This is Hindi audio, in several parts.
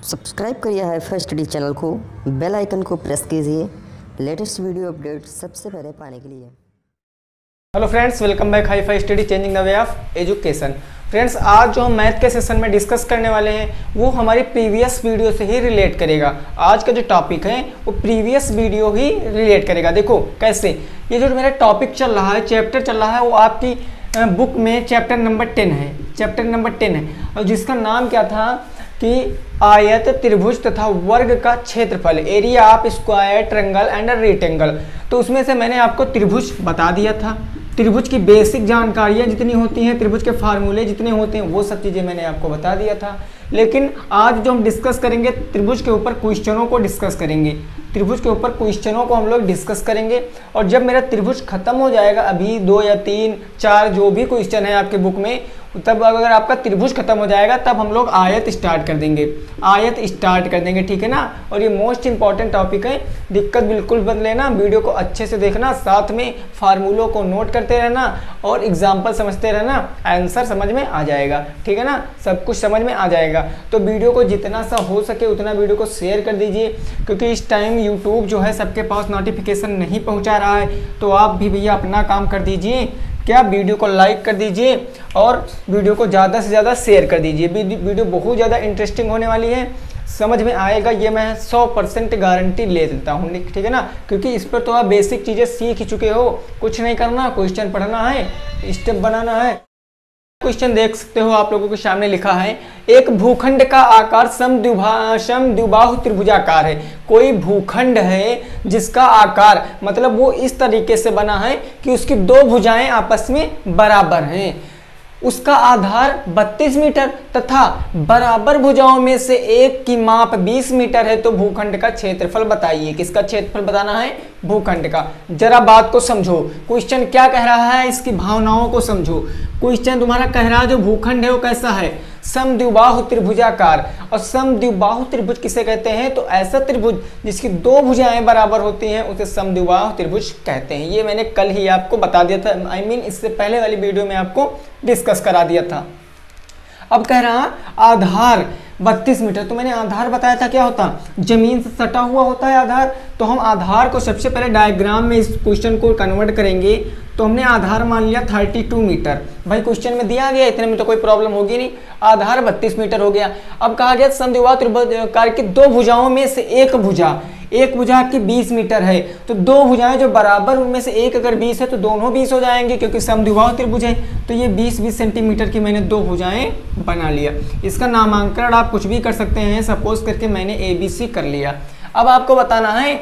सब्सक्राइब करिए हाईफाई स्टडी चैनल को, बेल आइकन को प्रेस कीजिए लेटेस्ट वीडियो अपडेट सबसे पहले पाने के लिए। Hello friends, welcome back HiFi study changing the way of education. Friends, आज जो हम मैथ के सेशन में डिस्कस करने वाले हैं वो हमारी प्रीवियस वीडियो से ही रिलेट करेगा। आज का जो टॉपिक है वो प्रीवियस वीडियो ही रिलेट करेगा। देखो कैसे, ये जो मेरा टॉपिक चल रहा है, चैप्टर चल रहा है, वो आपकी बुक में चैप्टर नंबर 10 है। चैप्टर नंबर 10 है और जिसका नाम क्या था कि आयत, त्रिभुज तथा वर्ग का क्षेत्रफल, area of square, triangle and rectangle. तो उसमें से मैंने आपको त्रिभुज बता दिया था। त्रिभुज की बेसिक जानकारियाँ जितनी होती हैं, त्रिभुज के फार्मूले जितने होते हैं, वो सब चीज़ें मैंने आपको बता दिया था। लेकिन आज जो हम डिस्कस करेंगे, त्रिभुज के ऊपर क्वेश्चनों को डिस्कस करेंगे। त्रिभुज के ऊपर क्वेश्चनों को हम लोग डिस्कस करेंगे और जब मेरा त्रिभुज खत्म हो जाएगा, अभी 2 या 3, 4 जो भी क्वेश्चन है आपके बुक में, तब अगर आपका त्रिभुज खत्म हो जाएगा तब हम लोग आयत स्टार्ट कर देंगे। आयत स्टार्ट कर देंगे, ठीक है ना। और ये मोस्ट इंपॉर्टेंट टॉपिक है, दिक्कत बिल्कुल मत लेना, वीडियो को अच्छे से देखना, साथ में फार्मूलों को नोट करते रहना और एग्जाम्पल समझते रहना, आंसर समझ में आ जाएगा, ठीक है ना। सब कुछ समझ में आ जाएगा। तो वीडियो को जितना सा हो सके उतना वीडियो को शेयर कर दीजिए, क्योंकि इस टाइम यूट्यूब जो है सबके पास नोटिफिकेशन नहीं पहुँचा रहा है। तो आप भी भैया अपना काम कर दीजिए, क्या वीडियो को लाइक कर दीजिए और वीडियो को ज़्यादा से ज़्यादा शेयर कर दीजिए। वीडियो बहुत ज़्यादा इंटरेस्टिंग होने वाली है, समझ में आएगा, ये मैं 100% गारंटी ले देता हूँ, ठीक है ना। क्योंकि इस पर तो आप बेसिक चीज़ें सीख ही चुके हो, कुछ नहीं करना, क्वेश्चन पढ़ना है, स्टेप बनाना है। क्वेश्चन देख सकते हो, आप लोगों के सामने लिखा है, एक भूखंड का आकार समद्विबाहु त्रिभुजाकार है। कोई भूखंड है जिसका आकार मतलब वो इस तरीके से बना है कि उसकी 2 भुजाएं आपस में बराबर हैं, उसका आधार 32 मीटर तथा बराबर भुजाओं में से एक की माप 20 मीटर है। तो भूखंड का क्षेत्रफल बताइए। किसका क्षेत्रफल बताना है? भूखंड का। जरा बात को समझो, क्वेश्चन क्या कह रहा है, इसकी भावनाओं को समझो। क्वेश्चन तुम्हारा कह रहा है जो भूखंड है वो कैसा है? समद्विबाहु त्रिभुजाकार। और समद्विबाहु त्रिभुज किसे कहते हैं? तो ऐसा त्रिभुज जिसकी 2 भुजाएं बराबर होती हैं उसे समद्विबाहु त्रिभुज कहते हैं। ये मैंने कल ही आपको बता दिया था, इससे पहले वाली वीडियो में आपको डिस्कस करा दिया था। अब कह रहा आधार 32 मीटर। तो मैंने आधार बताया था क्या होता? जमीन से सटा हुआ होता है आधार। तो हम आधार को सबसे पहले डायग्राम में इस क्वेश्चन को कन्वर्ट करेंगे। तो हमने आधार मान लिया 32 मीटर। भाई क्वेश्चन में दिया गया, इतने में तो कोई प्रॉब्लम होगी नहीं। आधार 32 मीटर हो गया। अब कहा गया समद्विबाहु त्रिभुजाकार की 2 भुजाओं में से एक भुजा आपकी 20 मीटर है। तो 2 भुजाएं जो बराबर, उनमें से एक अगर 20 है तो दोनों 20 हो जाएंगे, क्योंकि समद्विबाहु त्रिभुज है। तो ये 20-20 सेंटीमीटर की मैंने 2 भुजाएं बना लिया। इसका नामांकन आप कुछ भी कर सकते हैं, सपोज करके मैंने ABC कर लिया। अब आपको बताना है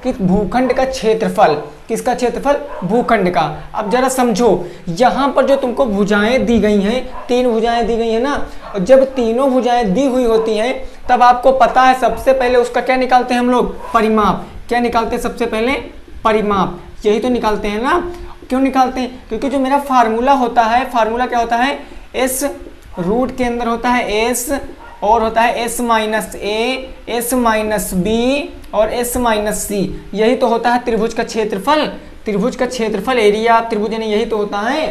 कि भूखंड का क्षेत्रफल, किसका क्षेत्रफल? भूखंड का। अब जरा समझो, यहाँ पर जो तुमको भुजाएं दी गई हैं, 3 भुजाएं दी गई है ना, और जब तीनों भुजाएं दी हुई होती हैं तब आपको पता है सबसे पहले उसका क्या निकालते हैं हम लोग? परिमाप। क्या निकालते हैं सबसे पहले? परिमाप। यही तो निकालते हैं ना। क्यों निकालते हैं? क्योंकि जो मेरा फार्मूला होता है, फार्मूला क्या होता है? S रूट के अंदर होता है S और होता है S minus A, S minus B और S माइनस C। यही तो होता है त्रिभुज का क्षेत्रफल। त्रिभुज का क्षेत्रफल, एरिया ऑफ त्रिभुज, यानी यही तो होता है।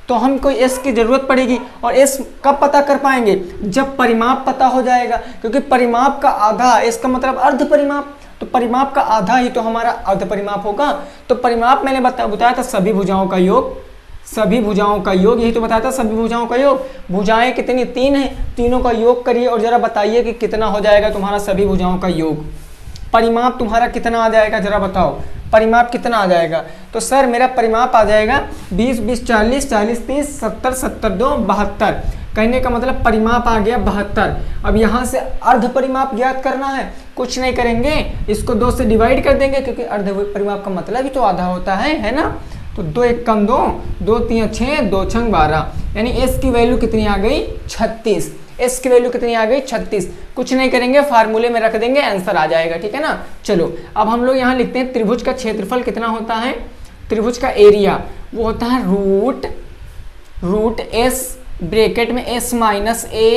तो हमको S की जरूरत पड़ेगी। और S कब पता कर पाएंगे? जब परिमाप पता हो जाएगा, क्योंकि परिमाप का आधा, S का मतलब अर्ध परिमाप, तो परिमाप का आधा ही तो हमारा अर्ध परिमाप होगा। तो परिमाप मैंने बताया था सभी भुजाओं का योग, सभी भुजाओं का योग, यही तो बताया था सभी भुजाओं का योग। भुजाएं कितनी? 3 है, तीनों का योग करिए और जरा बताइए कि कितना हो जाएगा तुम्हारा सभी भुजाओं का योग। परिमाप तुम्हारा कितना आ जाएगा, जरा बताओ, परिमाप कितना आ जाएगा? तो सर मेरा परिमाप आ जाएगा 20, 20, 40, 40, 30, 70, 70, 2, 72। कहने का मतलब परिमाप आ गया 72। अब यहाँ से अर्ध परिमाप ज्ञात करना है। कुछ नहीं करेंगे, इसको 2 से डिवाइड कर देंगे, क्योंकि अर्ध परिमाप का मतलब ही तो आधा होता है ना। तो 2 1 कम 2, 2 3 6, 2 6 12, यानी S की वैल्यू कितनी आ गई? 36। S की वैल्यू कितनी आ गई? 36। कुछ नहीं करेंगे, फार्मूले में रख देंगे, आंसर आ जाएगा, ठीक है ना। चलो अब हम लोग यहाँ लिखते हैं त्रिभुज का क्षेत्रफल कितना होता है? त्रिभुज का एरिया वो होता है रूट S ब्रैकेट में S minus A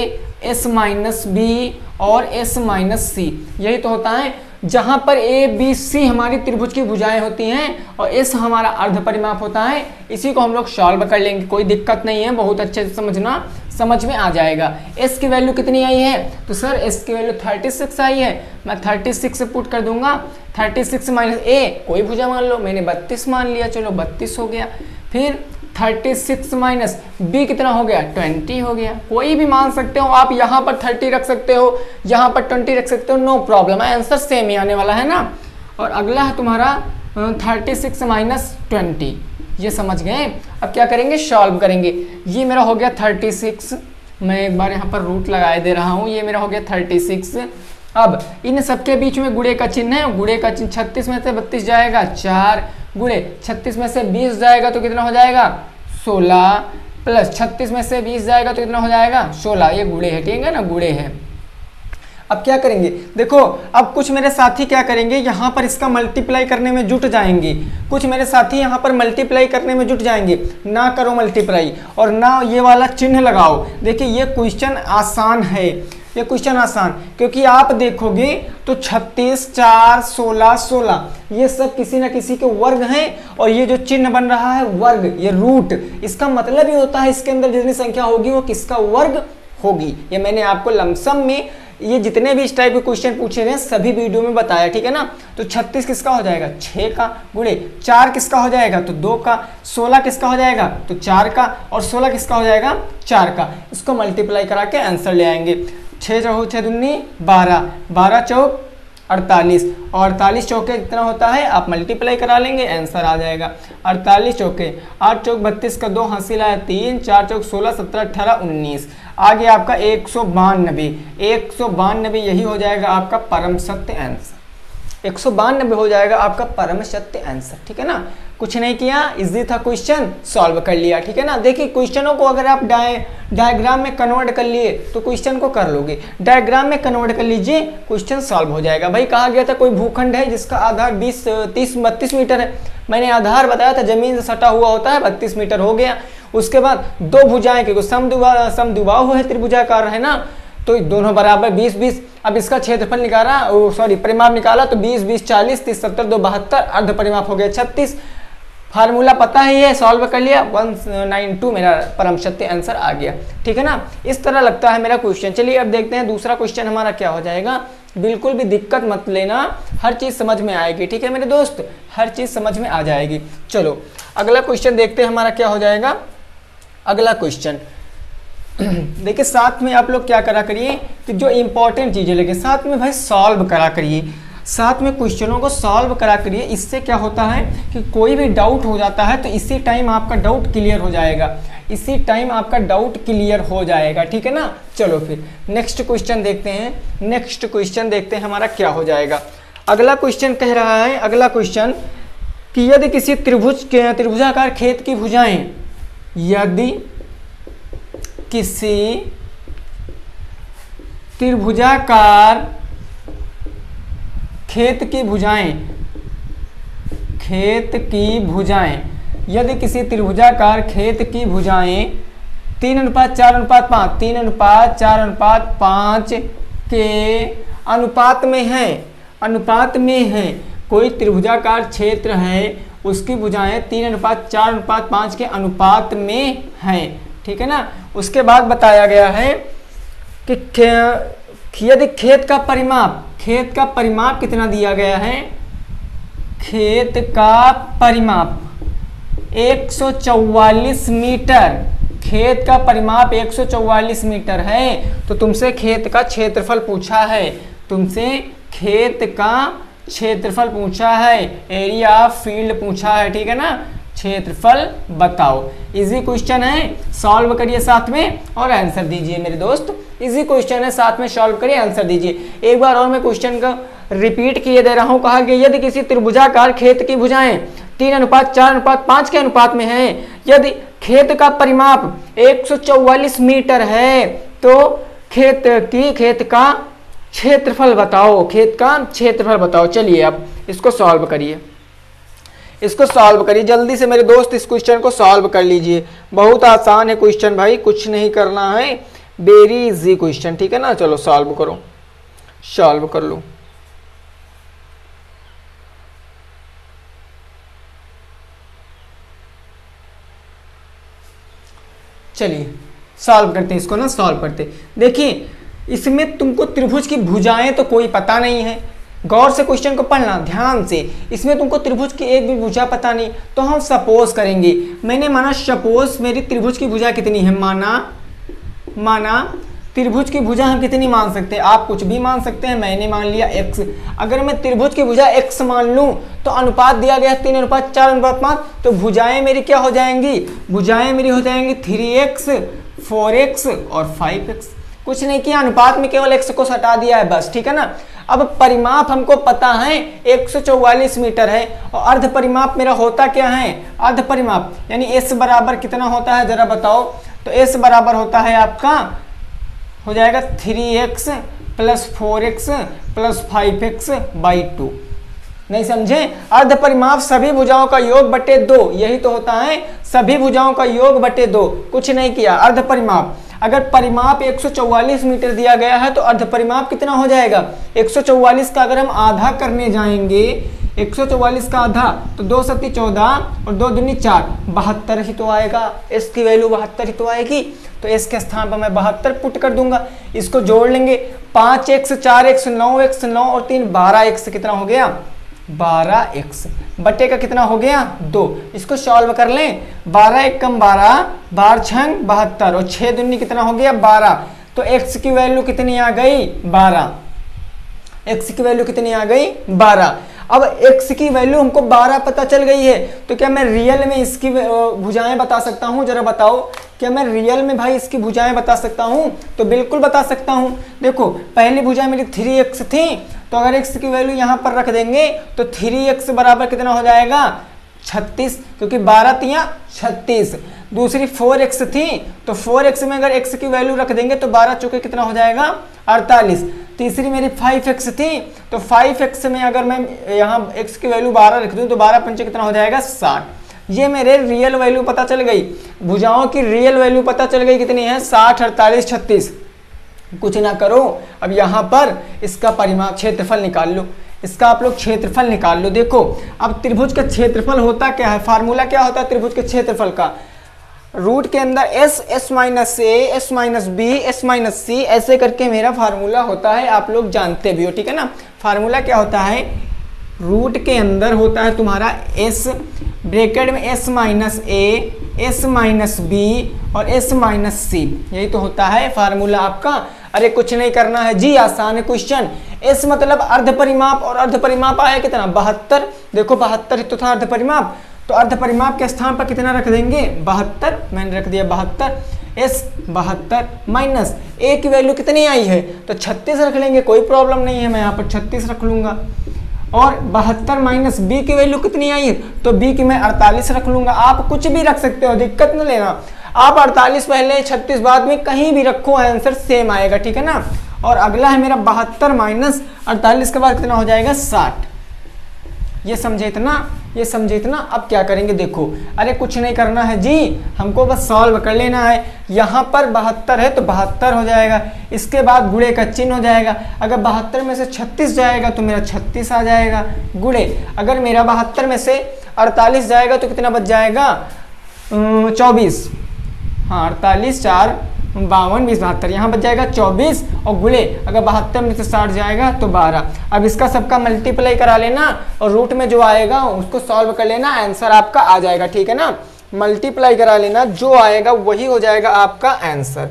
s minus B और s माइनस सी, यही तो होता है। जहां पर a b c हमारी त्रिभुज की भुजाएं होती हैं और s हमारा अर्ध परिमाप होता है, इसी को हम लोग सॉल्व कर लेंगे, कोई दिक्कत नहीं है, बहुत अच्छे से समझना, समझ में आ जाएगा। s की वैल्यू कितनी आई है, तो सर s की वैल्यू 36 आई है, मैं 36 से पुट कर दूंगा। 36 माइनस a, कोई भुजा मान लो, मैंने 32 मान लिया, चलो 32 हो गया। फिर 36 माइनस b कितना हो गया, 20 हो गया। कोई भी मान सकते हो आप, यहाँ पर 30 रख सकते हो, यहाँ पर 20 रख सकते हो, नो प्रॉब्लम है, आंसर सेम ही आने वाला है ना। और अगला है तुम्हारा 36 माइनस 20, ये समझ गए। अब क्या करेंगे, सॉल्व करेंगे। ये मेरा हो गया 36, मैं एक बार यहाँ पर रूट लगाए दे रहा हूँ, ये मेरा हो गया 36। अब इन सबके बीच में गुणे का चिन्ह है, गुणे का चिन्ह 36 में से 32 जाएगा 4, गुणे 36 में से 20 जाएगा तो कितना हो जाएगा 16, प्लस 36 में से 20 जाएगा तो कितना हो जाएगा 16, ये गुणे है, ठीक है ना, गुणे है। अब क्या करेंगे, देखो अब कुछ मेरे साथी क्या करेंगे, यहाँ पर इसका मल्टीप्लाई करने में जुट जाएंगे, कुछ मेरे साथी यहाँ पर मल्टीप्लाई करने में जुट जाएंगे। ना करो मल्टीप्लाई और ना ये वाला चिन्ह लगाओ। देखिए ये क्वेश्चन आसान है, ये क्वेश्चन आसान, क्योंकि आप देखोगे तो 36, 4, 16, 16 ये सब किसी ना किसी के वर्ग हैं, और ये जो चिन्ह बन रहा है वर्ग, ये रूट, इसका मतलब ये होता है इसके अंदर जितनी संख्या होगी वो किसका वर्ग होगी। ये मैंने आपको लमसम में ये जितने भी इस टाइप के क्वेश्चन पूछे गए सभी वीडियो में बताया, ठीक है ना। तो 36 किसका हो जाएगा 6 का, गुणे 4 किसका हो जाएगा तो 2 का, 16 किसका हो जाएगा तो 4 का, और 16 किसका हो जाएगा 4 का। इसको मल्टीप्लाई करा के आंसर ले आएंगे। 6 चौक 6 दूनी 12, 12 चौक 48, और 48 चौके कितना होता है आप मल्टीप्लाई करा लेंगे, आंसर आ जाएगा 48 चौके 8 चौक 32 का 2 हासिल आया 3, 4 चौक 16, 17, 18, 19, आ गया आपका 192। 192 यही हो जाएगा आपका परम सत्य आंसर, 192 हो जाएगा आपका परम सत्य आंसर, ठीक है ना। कुछ नहीं किया, इजी था क्वेश्चन, सॉल्व कर लिया, ठीक है ना। देखिए क्वेश्चनों को अगर आप डायग्राम में कन्वर्ट कर लिए तो क्वेश्चन को कर लोगे, डायग्राम में कन्वर्ट कर लीजिए क्वेश्चन सॉल्व हो जाएगा। भाई कहा गया था कोई भूखंड है जिसका आधार 20, 30, 32 मीटर है, मैंने आधार बताया था जमीन से सटा हुआ होता है, 32 मीटर हो गया। उसके बाद दो भुजाएं, क्योंकि समद्विबाहु है, त्रिभुजाकार है ना, तो दोनों बराबर 20, 20। अब इसका क्षेत्रफल निकाला, सॉरी परिमाप निकाला तो 20, 20, 40, 30, 70, 2, 72, अर्ध परिमाप हो गया 36। फार्मूला पता ही है, सॉल्व कर लिया, 192 मेरा परम सत्य आंसर आ गया, ठीक है ना। इस तरह लगता है मेरा क्वेश्चन। चलिए अब देखते हैं दूसरा क्वेश्चन हमारा क्या हो जाएगा। बिल्कुल भी दिक्कत मत लेना, हर चीज समझ में आएगी, ठीक है मेरे दोस्त, हर चीज समझ में आ जाएगी। चलो अगला क्वेश्चन देखते हैं हमारा क्या हो जाएगा। अगला क्वेश्चन देखिए, साथ में आप लोग क्या करा करिए कि जो इंपॉर्टेंट चीजें लगे साथ में भाई सॉल्व करा करिए, साथ में क्वेश्चनों को सॉल्व करा करिए। इससे क्या होता है कि कोई भी डाउट हो जाता है तो इसी टाइम आपका डाउट क्लियर हो जाएगा, इसी टाइम आपका डाउट क्लियर हो जाएगा, ठीक है ना। चलो फिर नेक्स्ट क्वेश्चन देखते हैं, नेक्स्ट क्वेश्चन देखते हैं हमारा क्या हो जाएगा। अगला क्वेश्चन कह रहा है, अगला क्वेश्चन कि यदि किसी त्रिभुजाकार खेत की भुजाएं, यदि किसी त्रिभुजाकार खेत की भुजाएं, यदि किसी त्रिभुजाकार खेत की भुजाएं 3:4:5, 3:4:5 के अनुपात में है, कोई त्रिभुजाकार क्षेत्र है उसकी भुजाएं 3:4:5 के अनुपात में हैं, ठीक है ना। उसके बाद बताया गया है कि यदि खेत का परिमाप कितना दिया गया है, खेत का परिमाप 144 मीटर, खेत का परिमाप 144 मीटर है, तो तुमसे खेत का क्षेत्रफल पूछा है, तुमसे खेत का क्षेत्रफल पूछा है, एरिया ऑफ फील्ड पूछा है, ठीक है ना। क्षेत्रफल बताओ। इजी क्वेश्चन है, सॉल्व करिए साथ में और आंसर दीजिए मेरे दोस्त। इजी क्वेश्चन है, साथ में सॉल्व करिए आंसर दीजिए। एक बार और मैं क्वेश्चन का रिपीट किए दे रहा हूं। कहा कि यदि किसी त्रिभुजाकार खेत की भुजाएं 3:4:5 के अनुपात में है, यदि खेत का परिमाप 144 मीटर है, तो खेत का क्षेत्रफल बताओ, खेत का क्षेत्रफल बताओ। चलिए अब इसको सॉल्व करिए, इसको सॉल्व करिए जल्दी से मेरे दोस्त, इस क्वेश्चन को सॉल्व कर लीजिए। बहुत आसान है क्वेश्चन भाई, कुछ नहीं करना है, वेरी इजी क्वेश्चन, ठीक है ना। चलो सॉल्व करो, सॉल्व कर लो। चलिए सॉल्व करते हैं इसको ना, सॉल्व करते। देखिए इसमें तुमको त्रिभुज की भुजाएं तो कोई पता नहीं है, गौर से क्वेश्चन को पढ़ना ध्यान से। इसमें तुमको त्रिभुज की एक भी भुजा पता नहीं, तो हम सपोज करेंगे। मैंने माना सपोज मेरी त्रिभुज की भुजा कितनी है, माना त्रिभुज की भुजा हम कितनी मान सकते हैं, आप कुछ भी मान सकते हैं, मैंने मान लिया x। अगर मैं त्रिभुज की भुजा x मान लूं तो अनुपात दिया गया 3:4:5, तो भुजाएं मेरी क्या हो जाएंगी, भुजाएं मेरी हो जाएंगी 3x 4x और 5x। कुछ नहीं किया, अनुपात में केवल x को हटा दिया है बस, ठीक है ना। अब परिमाप हमको पता है 144 मीटर है, और अर्ध परिमाप मेरा होता क्या है, अर्ध परिमाप यानी s बराबर कितना होता है जरा बताओ। तो s बराबर होता है आपका, हो जाएगा 3x + 4x + 5x / 2। नहीं समझे, अर्ध परिमाप सभी भुजाओं का योग बटे 2, यही तो होता है, सभी भुजाओं का योग बटे 2। कुछ नहीं किया, अर्ध परिमाप। अगर परिमाप 144 मीटर दिया गया है तो अर्ध परिमाप कितना हो जाएगा, 144 का अगर हम आधा करने जाएंगे, 144 का आधा तो 2 × 14 और 2 दूनी 4, 72 ही तो आएगा। s की वैल्यू 72 ही तो आएगी, तो s के स्थान पर मैं 72 पुट कर दूंगा। इसको जोड़ लेंगे, 5x 4x 9x 9 और 3 12x कितना हो गया, 12x बटे का कितना हो गया 2। इसको सॉल्व कर लें, 12 × 12 12 6 72 और 6 दूनी कितना हो गया 12। तो x की वैल्यू कितनी आ गई 12, x की वैल्यू कितनी आ गई 12। अब x की वैल्यू हमको 12 पता चल गई है, तो क्या मैं रियल में इसकी भुजाएं बता सकता हूं, जरा बताओ। क्या मैं रियल में भाई इसकी भुजाएं बता सकता हूं, तो बिल्कुल बता सकता हूं। देखो पहली भुजा मेरी 3x थी, तो अगर x की वैल्यू यहां पर रख देंगे तो 3x बराबर कितना हो जाएगा 36, क्योंकि 12 तियां 36। दूसरी 4x थी, तो 4x में अगर x की वैल्यू रख देंगे तो 12 चौके कितना हो जाएगा 48। तीसरी मेरी 5x थी, तो 5x में अगर मैं यहाँ x की वैल्यू 12 रख दूं तो 12 पंचे कितना हो जाएगा 60। ये मेरे रियल वैल्यू पता चल गई, भुजाओं की रियल वैल्यू पता चल गई कितनी है 60 48 36। कुछ ना करो, अब यहाँ पर इसका परिमाप क्षेत्रफल निकाल लो, इसका आप लोग क्षेत्रफल निकाल लो। देखो अब त्रिभुज का क्षेत्रफल होता क्या है, फार्मूला क्या होता है त्रिभुज के क्षेत्रफल का, रूट के अंदर s s minus a s minus b s minus c ऐसे करके मेरा फार्मूला होता है, आप लोग जानते भी हो, ठीक है ना। फार्मूला क्या होता है, रूट के अंदर होता है तुम्हारा s, ब्रैकेट में s minus a s minus b और s माइनस c, यही तो होता है फार्मूला आपका। अरे कुछ नहीं करना है जी, आसान है क्वेश्चन। s मतलब अर्ध परिमाप, और अर्ध परिमाप आया कितना 72। देखो 72 तो था अर्ध परिमाप, तो अर्ध परिमाप के स्थान पर कितना रख देंगे 72, मैंने रख दिया 72। s 72 माइनस a की वैल्यू कितनी आई है, तो 36 रख लेंगे, कोई प्रॉब्लम नहीं है, मैं यहाँ पर 36 रख लूंगा। और 72 माइनस b की वैल्यू कितनी आई है, तो b की मैं 48 रख लूंगा। आप कुछ भी रख सकते हो, दिक्कत न लेना, आप 48 पहले 36 बाद में कहीं भी रखो, आंसर सेम आएगा, ठीक है ना। और अगला है मेरा 72 माइनस 48 के बाद कितना हो जाएगा 60। ये समझे इतना, ये समझे इतना। अब क्या करेंगे देखो, अरे कुछ नहीं करना है जी, हमको बस सॉल्व कर लेना है। यहाँ पर 72 है तो 72 हो जाएगा, इसके बाद गुणे का चिन्ह हो जाएगा। अगर 72 में से 36 जाएगा तो मेरा 36 आ जाएगा गुणे। अगर मेरा 72 में से 48 जाएगा तो कितना बच जाएगा 24, हाँ 48 4 52 20 72, यहाँ बच जाएगा 24 और गुणे अगर 72 में से 60 जाएगा तो 12। अब इसका सबका मल्टीप्लाई करा लेना और रूट में जो आएगा उसको सॉल्व कर लेना, आंसर आपका आ जाएगा, ठीक है ना। मल्टीप्लाई करा लेना, जो आएगा वही हो जाएगा आपका आंसर।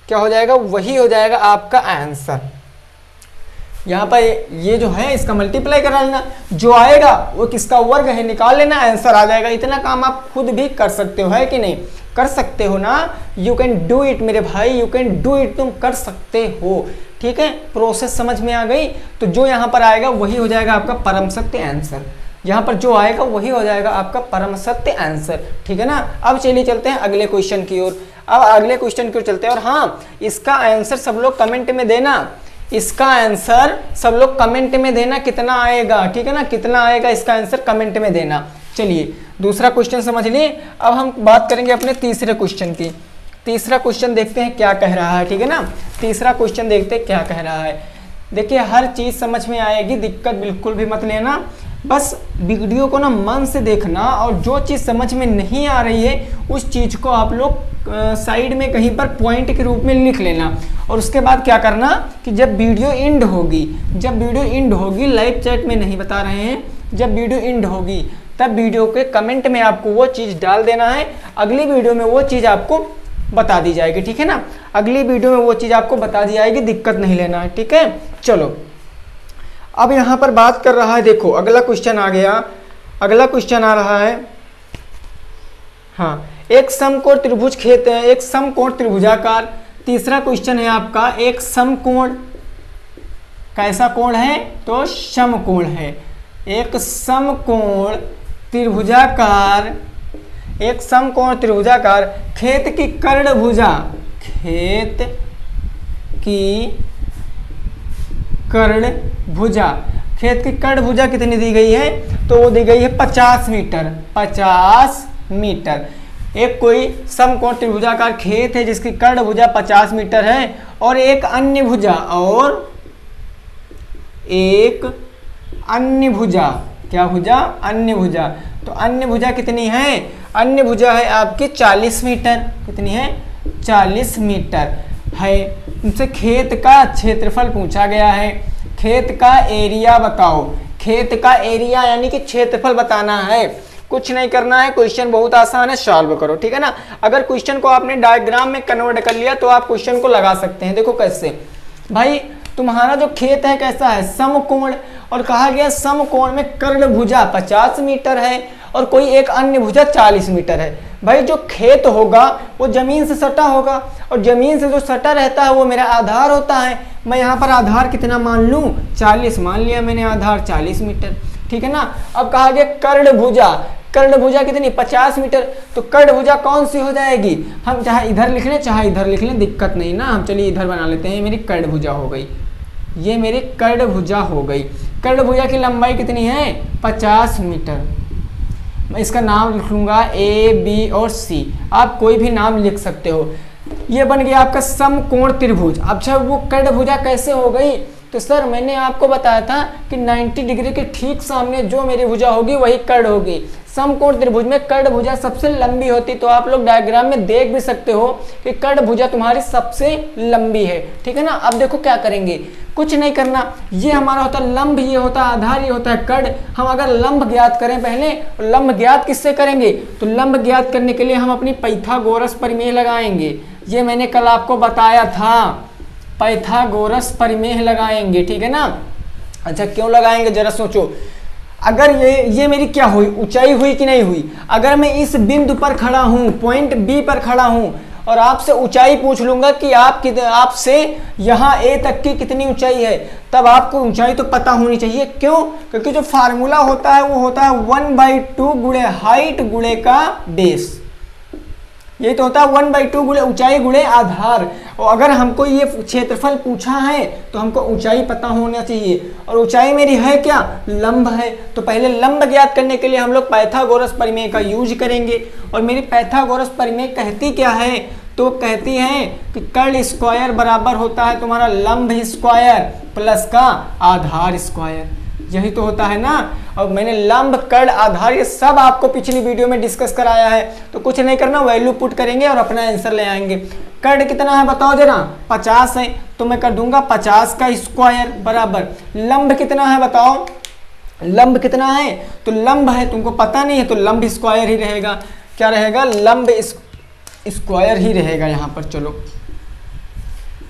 क्या हो जाएगा, वही हो जाएगा आपका आंसर। यहाँ पर ये जो है इसका मल्टीप्लाई करा लेना, जो आएगा वो किसका वर्ग है निकाल लेना, आंसर आ जाएगा। इतना काम आप खुद भी कर सकते हो, है कि नहीं, कर सकते हो ना। यू कैन डू इट मेरे भाई, यू कैन डू इट, तुम कर सकते हो, ठीक है। प्रोसेस समझ में आ गई, तो जो यहाँ पर आएगा वही हो जाएगा आपका परम सत्य आंसर। यहाँ पर जो आएगा वही हो जाएगा आपका परम सत्य आंसर, ठीक है ना। अब चलिए चलते हैं अगले क्वेश्चन की ओर। अब अगले क्वेश्चन की ओर चलते हैं, और हाँ इसका आंसर सब लोग कमेंट में देना, इसका आंसर सब लोग कमेंट में देना कितना आएगा, ठीक है ना, कितना आएगा इसका आंसर कमेंट में देना। चलिए दूसरा क्वेश्चन समझ लिए। अब हम बात करेंगे अपने तीसरे क्वेश्चन की। तीसरा क्वेश्चन देखते हैं क्या कह रहा है, ठीक है ना। तीसरा क्वेश्चन देखते हैं क्या कह रहा है। देखिए हर चीज़ समझ में आएगी, दिक्कत बिल्कुल भी मत लेना, बस वीडियो को ना मन से देखना और जो चीज़ समझ में नहीं आ रही है उस चीज़ को आप लोग साइड में कहीं पर पॉइंट के रूप में लिख लेना। और उसके बाद क्या करना कि जब वीडियो एंड होगी, लाइव चैट में नहीं बता रहे हैं, जब वीडियो एंड होगी तब वीडियो के कमेंट में आपको वो चीज़ डाल देना है, अगली वीडियो में वो चीज़ आपको बता दी जाएगी, ठीक है ना। अगली वीडियो में वो चीज़ आपको बता दी जाएगी, दिक्कत नहीं लेना है, ठीक है। चलो अब यहाँ पर बात कर रहा है, देखो अगला क्वेश्चन आ गया, अगला क्वेश्चन आ रहा है, हाँ, एक समकोण त्रिभुज एक समकोण त्रिभुजाकार। तीसरा क्वेश्चन है आपका, एक समकोण कैसा कोण है, तो समकोण है। एक समकोण त्रिभुजाकार, एक समकोण त्रिभुजाकार खेत की कर्ण भुजा, खेत की कर्ण भुजा, खेत की कर्ण भुजा कितनी दी गई है, तो वो दी गई है 50 मीटर, 50 मीटर। एक कोई समकोण त्रिभुजाकार खेत है जिसकी कर्ण भुजा 50 मीटर है और एक अन्य भुजा, और एक अन्य भुजा, क्या भुजा, अन्य भुजा। तो अन्य भुजा कितनी है, अन्य भुजा है आपकी 40 मीटर, कितनी है, 40 मीटर है। उनसे खेत का क्षेत्रफल पूछा गया है, खेत का एरिया बताओ, खेत का एरिया यानी कि क्षेत्रफल बताना है, कुछ नहीं करना है, क्वेश्चन बहुत आसान है, सॉल्व करो, ठीक है ना। अगर क्वेश्चन को आपने डायग्राम में कन्वर्ट कर लिया तो आप क्वेश्चन को लगा सकते हैं। देखो कैसे भाई, तुम्हारा जो खेत है कैसा है, समकोण, और कहा गया समकोण में कर्ण भुजा 50 मीटर है और कोई एक अन्य भुजा 40 मीटर है। भाई जो खेत होगा वो जमीन से सटा होगा और जमीन से जो सटा रहता है वो मेरा आधार होता है। मैं यहाँ पर आधार कितना मान लूँ, 40 मान लिया मैंने, आधार 40 मीटर, ठीक है ना। अब कहा गया कर्ण भुजा, कर्ण भुजा कितनी, 50 मीटर। तो कर्ण भुजा कौन सी हो जाएगी, हम चाहे इधर लिख लें चाहे इधर लिख लें, दिक्कत नहीं ना। हम चलिए इधर बना लेते हैं, मेरी कर्ण भुजा हो गई, ये मेरी कर्ण भुजा हो गई। कर्ण भुजा की लंबाई कितनी है, 50 मीटर। मैं इसका नाम लिख लूँगा ए, बी और सी, आप कोई भी नाम लिख सकते हो। ये बन गया आपका समकोण त्रिभुज। अच्छा वो कर्ण भुजा कैसे हो गई, तो सर मैंने आपको बताया था कि 90 डिग्री के ठीक सामने जो मेरी भुजा होगी वही कर्ण होगी। समकोण त्रिभुज में कर्ण भुजा सबसे लंबी होती, तो आप लोग डायग्राम में देख भी सकते हो कि कर्ण भुजा तुम्हारी सबसे लंबी है, ठीक है ना। अब देखो क्या करेंगे, कुछ नहीं करना, ये हमारा होता है लंब, ये होता है आधार, ये होता है कर्ण। हम अगर लंब ज्ञात करें पहले, लंब ज्ञात किससे करेंगे, तो लंब ज्ञात करने के लिए हम अपनी पाइथागोरस प्रमेय लगाएंगे। ये मैंने कल आपको बताया था, पाइथागोरस प्रमेय लगाएंगे, ठीक है ना। अच्छा क्यों लगाएंगे जरा सोचो, अगर ये मेरी क्या हुई, ऊंचाई हुई कि नहीं हुई। अगर मैं इस बिंदु पर खड़ा हूं, पॉइंट बी पर खड़ा हूं और आपसे ऊंचाई पूछ लूंगा कि आपसे यहाँ ए तक की कितनी ऊंचाई है, तब आपको ऊंचाई तो पता होनी चाहिए। क्यों, क्योंकि जो फार्मूला होता है वो होता है 1/2 गुणे हाइट गुणे का बेस, ये तो होता है 1/2 गुणे ऊंचाई गुणे आधार। और अगर हमको ये क्षेत्रफल पूछा है तो हमको ऊंचाई पता होना चाहिए, और ऊंचाई मेरी है क्या, लंब है। तो पहले लंब ज्ञात करने के लिए हम लोग पाइथागोरस प्रमेय का यूज करेंगे। और मेरी पाइथागोरस प्रमेय कहती क्या है, तो कहती है कि कर्ण स्क्वायर बराबर होता है तुम्हारा लंब स्क्वायर प्लस का आधार स्क्वायर, यही तो होता है ना। और मैंने लंब कर्ण आधार ये सब आपको पिछली वीडियो में डिस्कस कराया है, तो कुछ नहीं करना, वैल्यू पुट करेंगे और अपना आंसर ले आएंगे। कर्ण कितना है बताओ जरा, 50 है, तो मैं कर दूंगा 50 का स्क्वायर बराबर लंब कितना है बताओ, लंब कितना है, तो लंब है तुमको पता नहीं है तो लंब स्क्वायर ही रहेगा। क्या रहेगा, लंब स्क्वायर ही रहेगा यहाँ पर। चलो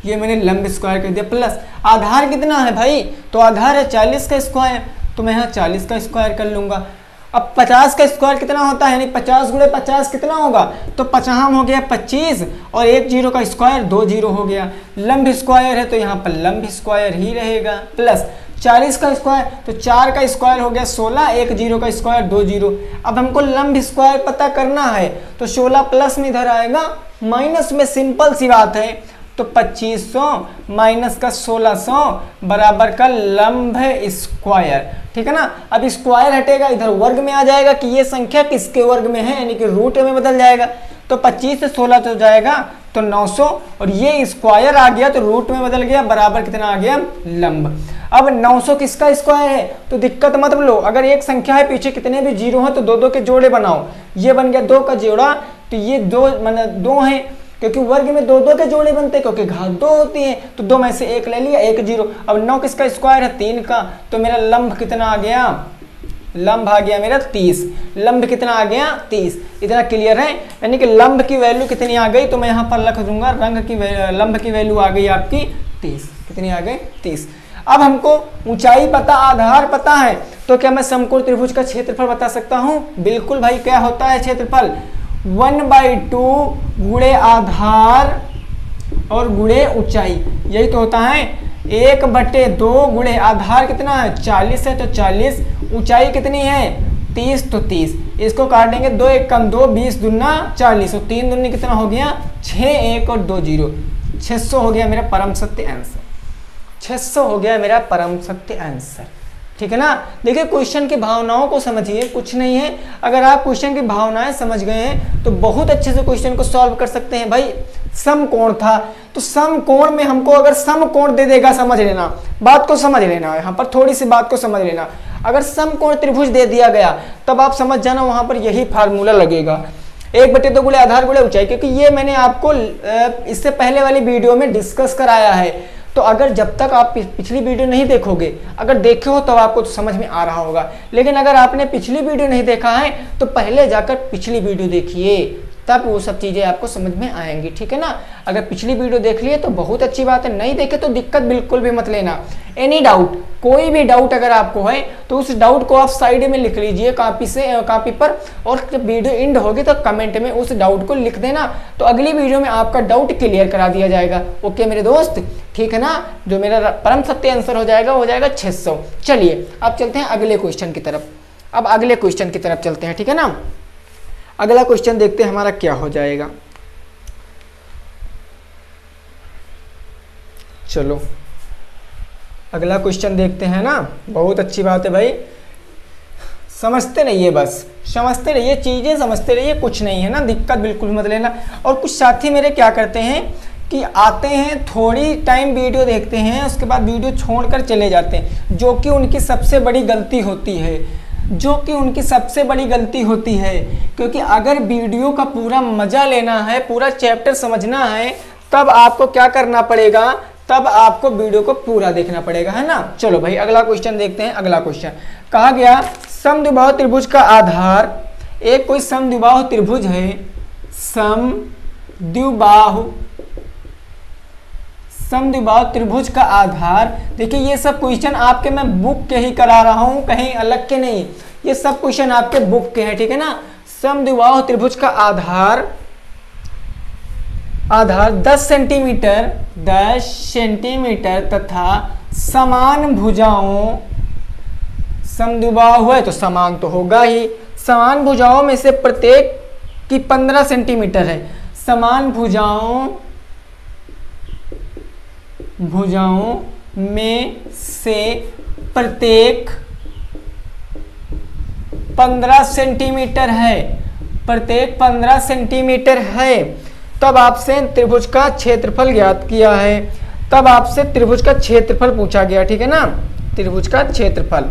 ये मैंने लंब स्क्वायर कर दिया, प्लस आधार कितना है भाई, तो आधार है 40 का स्क्वायर, तो मैं यहाँ 40 का स्क्वायर कर लूंगा। अब 50 का स्क्वायर कितना होता है, यानी 50 गुणे 50 कितना होगा, तो 50 हो गया 25 और एक जीरो का स्क्वायर 2 जीरो हो गया। लंब स्क्वायर है तो यहाँ पर लंब स्क्वायर ही रहेगा, प्लस 40 का स्क्वायर तो 4 का स्क्वायर हो गया 16, एक जीरो का स्क्वायर 2 जीरो। अब हमको लंब स्क्वायर पता करना है तो 16 प्लस में इधर आएगा, माइनस में सिंपल सी बात है, तो 2500 माइनस का 1600 बराबर का लंब स्क्वायर, ठीक है ना। अब स्क्वायर हटेगा, इधर वर्ग में आ जाएगा कि ये संख्या किसके वर्ग में है, यानी कि रूट में बदल जाएगा। तो 25 से 16 तो जाएगा तो 900, और ये स्क्वायर आ गया तो रूट में बदल गया, बराबर कितना आ गया लंब। अब 900 किसका स्क्वायर है तो दिक्कत मत लो, अगर एक संख्या है पीछे कितने भी जीरो हैं तो दो दो के जोड़े बनाओ। ये बन गया 2 का जोड़ा, तो ये 2 माने 2 है, क्योंकि वर्ग में 2 2 के जोड़े बनते हैं, क्योंकि घात 2 होती है, तो 2 में से 1 ले लिया, 1 0। अब 9 किसका स्क्वायर है 3 का, तो मेरा लंब कितना आ गया, लंब आ गया मेरा 30। लंब कितना आ गया 30। इतना क्लियर है, यानी कि लंब की वैल्यू कितनी आ गई, तो मैं यहाँ पर लिख दूंगा लंब की वैल्यू आ गई आपकी 30। कितनी आ गई 30। अब हमको ऊंचाई पता, आधार पता है, तो क्या मैं समकोण त्रिभुज का क्षेत्रफल बता सकता हूँ? बिल्कुल भाई, क्या होता है क्षेत्रफल 1/2 गुणे आधार और गुणे ऊंचाई, यही तो होता है। 1/2 गुणे आधार कितना है 40 है, तो 40, ऊंचाई कितनी है 30, तो 30। इसको काटेंगे 2 1 कम 2, 20 दूना 40, और 3 दूनी कितना हो गया 6, 1 और 2 0, 600 हो गया मेरा परम सत्य आंसर। 600 हो गया मेरा परम सत्य आंसर। ठीक है ना। देखिए क्वेश्चन की भावनाओं को समझिए, कुछ नहीं है, अगर आप क्वेश्चन की भावनाएं समझ गए हैं तो बहुत अच्छे से क्वेश्चन को सॉल्व कर सकते हैं। भाई समकोण था, तो समकोण में हमको अगर समकोण दे देगा, समझ लेना, बात को समझ लेना, यहाँ पर थोड़ी सी बात को समझ लेना। अगर समकोण त्रिभुज दे दिया गया तब आप समझ जाना वहां पर यही फार्मूला लगेगा, 1/2 गुणे आधार गुणे ऊंचाई, क्योंकि ये मैंने आपको इससे पहले वाली वीडियो में डिस्कस कराया है। तो अगर जब तक आप पिछली वीडियो नहीं देखोगे, अगर देखे हो तब आपको तो समझ में आ रहा होगा, लेकिन अगर आपने पिछली वीडियो नहीं देखा है तो पहले जाकर पिछली वीडियो देखिए, तब वो सब चीजें आपको समझ में आएंगी। ठीक है ना। अगर पिछली वीडियो देख लिए तो बहुत अच्छी बात है, नहीं देखे तो दिक्कत बिल्कुल भी मत लेना। एनी डाउट, कोई भी डाउट अगर आपको है तो उस डाउट को आप साइड में लिख लीजिए कॉपी पर, और जब वीडियो एंड होगी तो कमेंट में उस डाउट को लिख देना, तो अगली वीडियो में आपका डाउट क्लियर करा दिया जाएगा। ओके मेरे दोस्त, ठीक है ना। जो मेरा परम सत्य आंसर हो जाएगा 600। चलिए अब चलते हैं अगले क्वेश्चन की तरफ। अब अगले क्वेश्चन की तरफ चलते हैं, ठीक है ना। अगला क्वेश्चन देखते हैं हमारा क्या हो जाएगा। चलो अगला क्वेश्चन देखते हैं ना। बहुत अच्छी बात है भाई, समझते रहिए, बस समझते रहिए, चीजें समझते रहिए, कुछ नहीं है ना, दिक्कत बिल्कुल मत लेना। और कुछ साथी मेरे क्या करते हैं कि आते हैं, थोड़ी टाइम वीडियो देखते हैं, उसके बाद वीडियो छोड़कर चले जाते हैं, जो कि उनकी सबसे बड़ी गलती होती है, क्योंकि अगर वीडियो का पूरा मजा लेना है, पूरा चैप्टर समझना है, तब आपको क्या करना पड़ेगा, तब आपको वीडियो को पूरा देखना पड़ेगा, है ना। चलो भाई अगला क्वेश्चन देखते हैं। अगला क्वेश्चन कहा गया समद्विबाहु त्रिभुज का आधार, एक कोई समद्विबाहु त्रिभुज है, समद्विबाहु त्रिभुज का आधार। देखिए ये सब क्वेश्चन आपके मैं बुक के ही करा रहा हूं, कहीं अलग के नहीं, ये सब क्वेश्चन आपके बुक के हैं, ठीक है ना। समद्विबाहु त्रिभुज का आधार 10 सेंटीमीटर तथा समान भुजाओं, समद्विबाहु है तो समान तो होगा ही, समान भुजाओं में से प्रत्येक की 15 सेंटीमीटर है, समान भुजाओं में से प्रत्येक 15 सेंटीमीटर है, प्रत्येक 15 सेंटीमीटर है, तब आपसे त्रिभुज का क्षेत्रफल ज्ञात किया है, तब आपसे त्रिभुज का क्षेत्रफल पूछा गया, ठीक है ना। त्रिभुज का क्षेत्रफल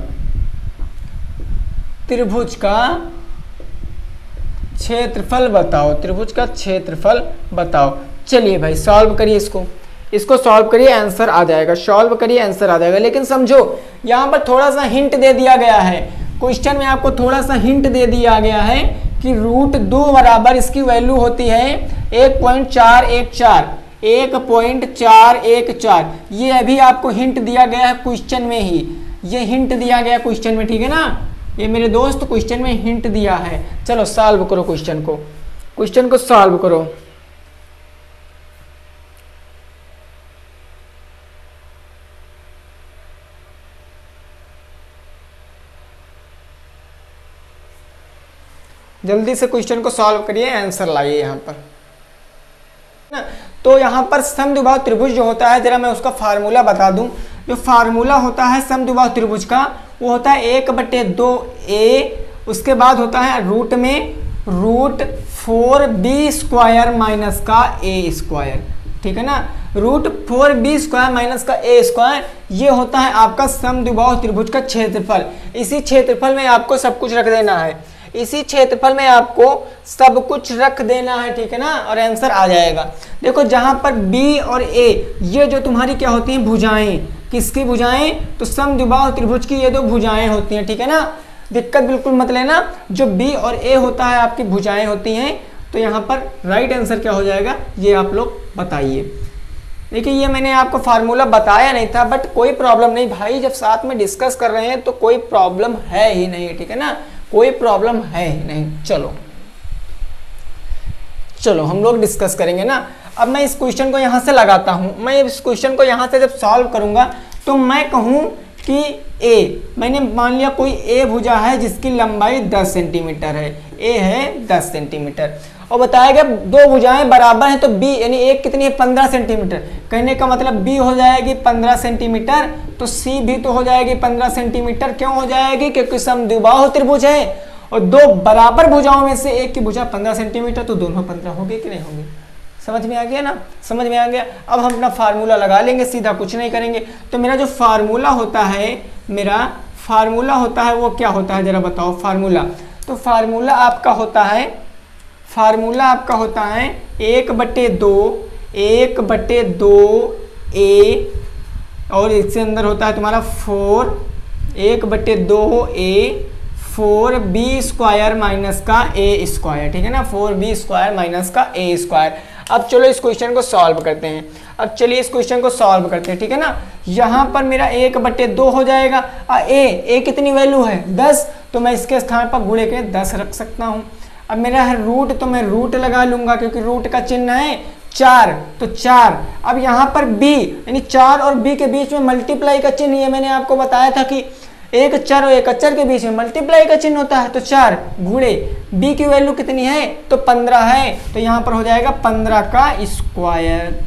बताओ, त्रिभुज का क्षेत्रफल बताओ। चलिए भाई सॉल्व करिए, इसको सॉल्व करिए, आंसर आ जाएगा, सॉल्व करिए आंसर आ जाएगा। लेकिन समझो यहाँ पर थोड़ा सा हिंट दे दिया गया है, क्वेश्चन में आपको थोड़ा सा हिंट दे दिया गया है कि √2 बराबर इसकी वैल्यू होती है 1.414, ये अभी आपको हिंट दिया गया है क्वेश्चन में ही, ये हिंट दिया गया क्वेश्चन में, ठीक है ना। ये मेरे दोस्त क्वेश्चन में हिंट दिया है। चलो सॉल्व करो क्वेश्चन को सॉल्व करो। जल्दी से क्वेश्चन को सॉल्व करिए, आंसर लाइए यहाँ पर ना। तो यहाँ पर समद्विबाहु त्रिभुज जो होता है, जरा मैं उसका फार्मूला बता दूं। जो फार्मूला होता है समद्विबाहु त्रिभुज का, वो होता है 1/2a, उसके बाद होता है रूट में √4b² माइनस का a², ठीक है ना। √4b² माइनस का a², ये होता है आपका समद्विबाहु त्रिभुज का क्षेत्रफल। इसी क्षेत्रफल में आपको सब कुछ रख देना है, इसी क्षेत्रफल में आपको सब कुछ रख देना है, ठीक है ना, और आंसर आ जाएगा। देखो जहां पर b और a ये जो तुम्हारी क्या होती हैं, भुजाएं, किसकी भुजाएं, तो समद्विबाहु त्रिभुज की ये दो भुजाएं होती हैं, ठीक है ना। दिक्कत बिल्कुल मत लेना, जो b और a होता है आपकी भुजाएं होती हैं। तो यहाँ पर राइट आंसर क्या हो जाएगा, ये आप लोग बताइए। देखिए ये मैंने आपको फार्मूला बताया नहीं था, बट कोई प्रॉब्लम नहीं भाई, जब साथ में डिस्कस कर रहे हैं तो कोई प्रॉब्लम है ही नहीं, ठीक है ना, कोई प्रॉब्लम है ही नहीं। चलो हम लोग डिस्कस करेंगे ना। अब मैं इस क्वेश्चन को यहाँ से लगाता हूँ, मैं इस क्वेश्चन को यहाँ से जब सॉल्व करूँगा तो मैं कहूँ कि a, मैंने मान लिया कोई a भुजा है जिसकी लंबाई 10 सेंटीमीटर है, a है 10 सेंटीमीटर, और बताया गया दो भुजाएं बराबर हैं, तो b यानी एक कितनी है, 15 सेंटीमीटर। कहने का मतलब b हो जाएगी 15 सेंटीमीटर, तो c भी तो हो जाएगी 15 सेंटीमीटर। क्यों हो जाएगी, क्योंकि समद्विबाहु त्रिभुज है और दो बराबर भुजाओं में से एक की भुजा 15 सेंटीमीटर, तो दोनों 15 होगी कि नहीं होगी। समझ में आ गया ना, समझ में आ गया। अब हम अपना फार्मूला लगा लेंगे, सीधा कुछ नहीं करेंगे। तो मेरा जो फार्मूला होता है, मेरा फार्मूला होता है वो क्या होता है, जरा बताओ फार्मूला। तो फार्मूला आपका होता है, फार्मूला आपका होता है 1/2a, और इससे अंदर होता है तुम्हारा 1/2a 4b² माइनस का a², ठीक है ना, 4b² माइनस का a²। अब चलो इस क्वेश्चन को सॉल्व करते हैं, अब चलिए इस क्वेश्चन को सॉल्व करते हैं, ठीक है ना। यहाँ पर मेरा 1/2 हो जाएगा, a कितनी वैल्यू है 10, तो मैं इसके स्थान पर गुणे के 10 रख सकता हूँ। अब मेरा है रूट, तो मैं रूट लगा लूंगा क्योंकि रूट का चिन्ह है 4, तो 4। अब यहाँ पर b यानी 4 और b के बीच में मल्टीप्लाई का चिन्ह, ये मैंने आपको बताया था कि एक चर और एक अचर के बीच में मल्टीप्लाई का चिन्ह होता है, तो 4 गुणे b की वैल्यू कितनी है, तो 15 है, तो यहाँ पर हो जाएगा 15 का स्क्वायर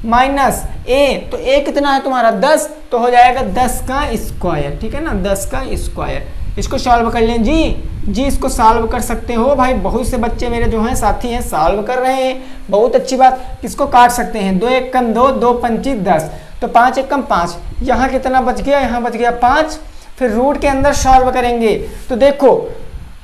माइनस a, तो a कितना है तुम्हारा 10, तो हो जाएगा 10 का स्क्वायर, ठीक है ना, 10 का स्क्वायर। इसको सॉल्व कर लें जी, इसको सॉल्व कर सकते हो भाई, बहुत से बच्चे मेरे जो हैं साथी हैं सॉल्व कर रहे हैं, बहुत अच्छी बात। इसको काट सकते हैं, 2 1 कम 2, 2 5 10, तो 5 1 कम 5, यहाँ कितना बच गया, यहाँ बच गया 5। फिर रूट के अंदर सॉल्व करेंगे तो देखो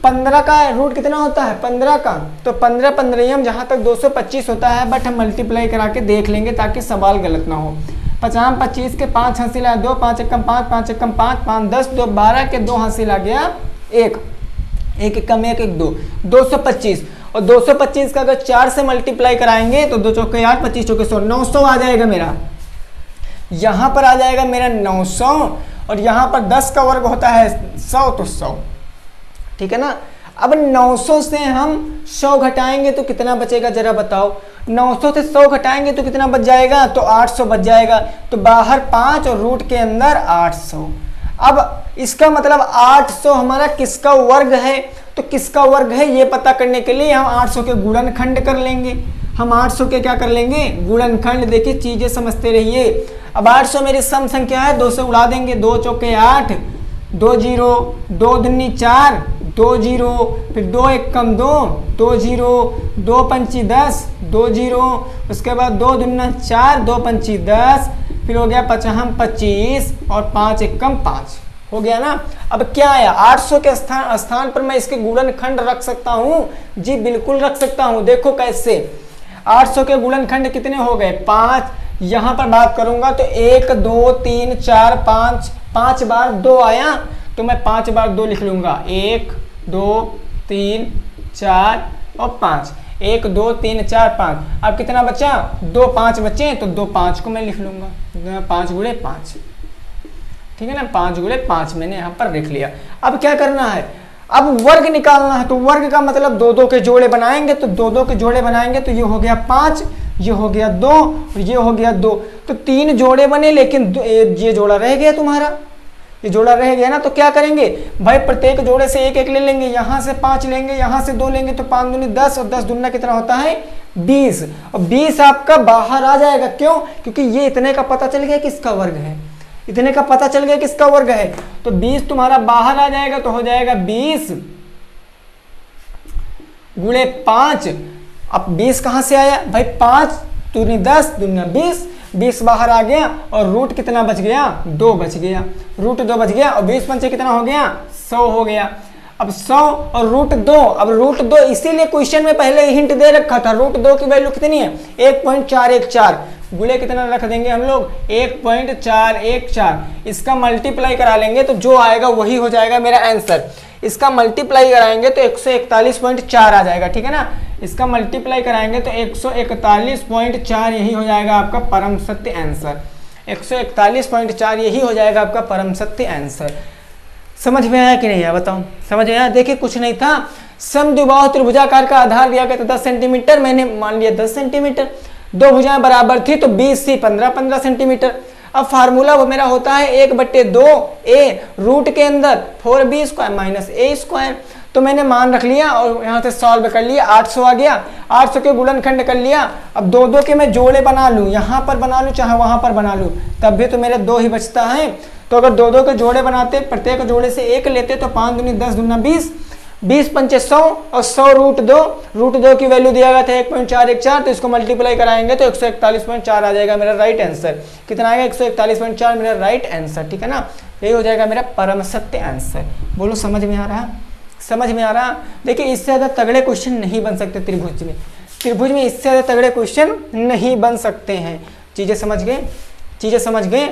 15 का रूट कितना होता है, 15 का, तो 15 15 जहाँ तक 225 होता है, बट हम मल्टीप्लाई करा के देख लेंगे ताकि सवाल गलत ना हो। 50 25 के 5 हासिल आया 2, 5 1 कम 5, 5 1 कम 5, 5 10, 2 12 के 2 हासिल आ गया 1, 1 1 कम 1 1 2, 225। और 225 का अगर 4 से मल्टीप्लाई कराएंगे तो 2 चौके 8, 25 चौके 100, 900 आ जाएगा मेरा, यहाँ पर आ जाएगा मेरा 900, और यहाँ पर 10 का वर्ग होता है 100, तो 100, ठीक है ना। अब 900 से हम 100 घटाएंगे तो कितना बचेगा, जरा बताओ। 900 से 100 घटाएंगे तो कितना बच जाएगा, तो 800 बच जाएगा, तो बाहर 5 और रूट के अंदर 800। अब इसका मतलब 800 हमारा किसका वर्ग है, तो किसका वर्ग है ये पता करने के लिए हम 800 के गुणनखंड कर लेंगे, हम 800 के क्या कर लेंगे, गुणनखंड। देखिए चीजें समझते रहिए। अब 800 मेरी सम संख्या है, 2 से उड़ा देंगे, 2 चौके 8, 2 0, 2 दूनी 4, 2 0, फिर 2 1 कम 2, 2 0, 2 पंची 10, 2 0, उसके बाद 2 दूना 4, 2 पंची 10, फिर हो गया 5 25 और 5 1 कम 5, हो गया ना। अब क्या आया, 800 के स्थान पर मैं इसके गुणनखंड रख सकता हूँ जी, बिल्कुल रख सकता हूँ। देखो कैसे, 800 के गुणनखंड कितने हो गए 5, यहाँ पर बात करूंगा तो 1 2 3 4 5, 5 बार 2 आया, तो मैं 5 बार 2 लिख लूंगा, 1 2 3 4 और 5, 1 2 3 4 5। अब कितना बचा, 2 5 बचे, तो 2 5 को मैं लिख लूंगा, 5 गुणे 5, ठीक है ना, 5 गुणे 5 मैंने यहाँ पर लिख लिया। अब क्या करना है, अब वर्ग निकालना है, तो वर्ग का मतलब 2 2 के जोड़े बनाएंगे, तो 2 2 के जोड़े बनाएंगे तो ये हो गया 5, ये हो गया 2 और ये हो गया 2, तो 3 जोड़े बने, लेकिन ये जोड़ा रह गया तुम्हारा, ये जोड़ा रह गया ना। तो क्या करेंगे भाई, प्रत्येक जोड़े से 1 1 ले लेंगे, यहाँ से 5 लेंगे, यहाँ से 2 लेंगे, तो 5 दूनी 10 और 10 दूना कितना होता है 20, और 20 आपका बाहर आ जाएगा। क्यों, क्योंकि ये इतने का पता चल गया किसका वर्ग है, इतने का पता चल गया किसका वर्ग है, तो 20 तुम्हारा बाहर आ जाएगा, तो हो जाएगा 20 गुणे 5। अब 20 कहाँ से आया भाई, 5 दूनी 10 दूनी 20, 20 बाहर आ गया और रूट कितना बच गया, 2 बच गया, रूट 2 बच गया और 20 पंचे कितना हो गया, 100 हो गया। अब 100 और रूट 2, अब रूट 2 इसीलिए क्वेश्चन में पहले हिंट दे रखा था, रूट 2 की वैल्यू कितनी है 1.414, गुणे कितना रख देंगे हम लोग 1.414, इसका मल्टीप्लाई करा लेंगे तो जो आएगा वही हो जाएगा मेरा आंसर। इसका मल्टीप्लाई कराएंगे तो 141.4 आ जाएगा, ठीक है ना, इसका मल्टीप्लाई कराएंगे तो 141.4 यही हो जाएगा आपका परम सत्य आंसर, 141.4 यही हो जाएगा आपका परम सत्य आंसर। समझ में आया कि नहीं आया बताओ, समझ में आया। देखिए कुछ नहीं था, समद्विबाहु त्रिभुजाकार का आधार दिया गया था 10 सेंटीमीटर, मैंने मान लिया 10 सेंटीमीटर, दो भुजाएं बराबर थी तो 20 सी 15 सेंटीमीटर। अब फार्मूला वो मेरा होता है 1/2a रूट के अंदर 4b square minus a square, तो मैंने मान रख लिया और यहाँ से सॉल्व कर लिया, 800 आ गया, 800 के गुणनखंड कर लिया। अब दो दो के मैं जोड़े बना लूँ, यहाँ पर बना लूँ चाहे वहाँ पर बना लूँ, तब भी तो मेरे 2 ही बचता है। तो अगर दो दो के जोड़े बनाते, प्रत्येक जोड़े से 1 लेते तो 5 दूनी 10 दूना 20, 20 पंचे 100 और 100 रूट 2 की वैल्यू दिया गया था 1.414, तो इसको मल्टीप्लाई कराएंगे तो 141.4 आ जाएगा मेरा राइट आंसर। कितना आएगा 141.4 मेरा राइट आंसर, ठीक है ना, यही हो जाएगा मेरा परम सत्य आंसर। बोलो समझ में आ रहा, समझ में आ रहा। देखिए इससे ज़्यादा तगड़े क्वेश्चन नहीं बन सकते त्रिभुज में, त्रिभुज में इससे ज़्यादा तगड़े क्वेश्चन नहीं बन सकते हैं। चीज़ें समझ गए, चीज़ें समझ गए।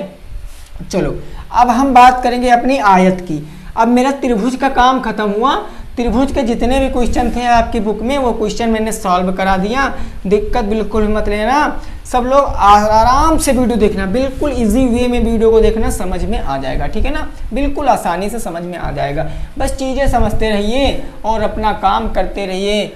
चलो अब हम बात करेंगे अपनी आयत की। अब मेरा त्रिभुज का काम खत्म हुआ, त्रिभुज के जितने भी क्वेश्चन थे आपकी बुक में वो क्वेश्चन मैंने सॉल्व करा दिया, दिक्कत बिल्कुल मत लेना। सब लोग आराम से वीडियो देखना, बिल्कुल इजी वे में वीडियो को देखना, समझ में आ जाएगा, ठीक है ना, बिल्कुल आसानी से समझ में आ जाएगा। बस चीज़ें समझते रहिए और अपना काम करते रहिए।